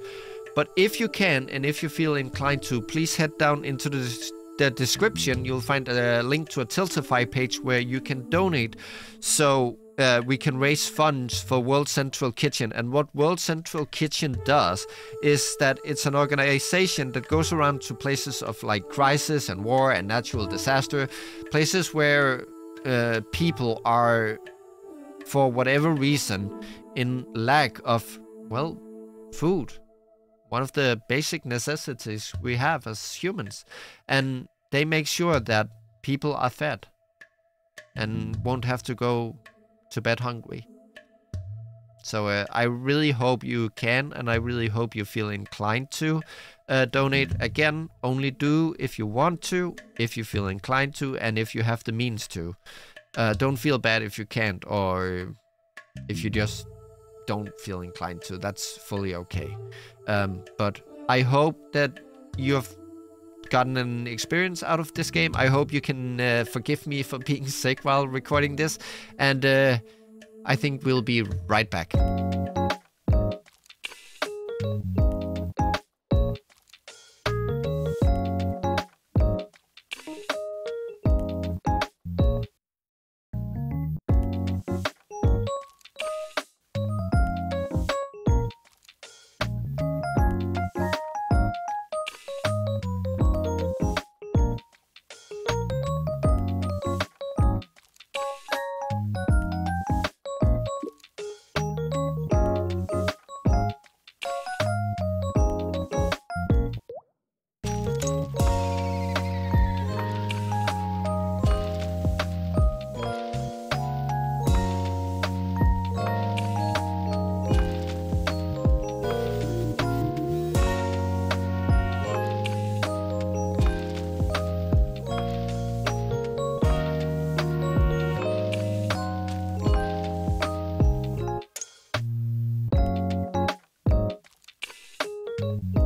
But if you can and if you feel inclined to, please head down into the description. You'll find a link to a Tiltify page where you can donate, so we can raise funds for World Central Kitchen. And what World Central Kitchen does is that it's an organization that goes around to places of like crisis and war and natural disaster, places where people are, for whatever reason, in lack of, well, food. One of the basic necessities we have as humans. And they make sure that people are fed and won't have to go to bed hungry. So I really hope you can, and I really hope you feel inclined to donate. Again, only do if you want to, if you feel inclined to, and if you have the means to. Don't feel bad if you can't, or if you just don't feel inclined to. That's fully okay. But I hope that you have gotten an experience out of this game. I hope you can forgive me for being sick while recording this, and I think we'll be right back. Bye.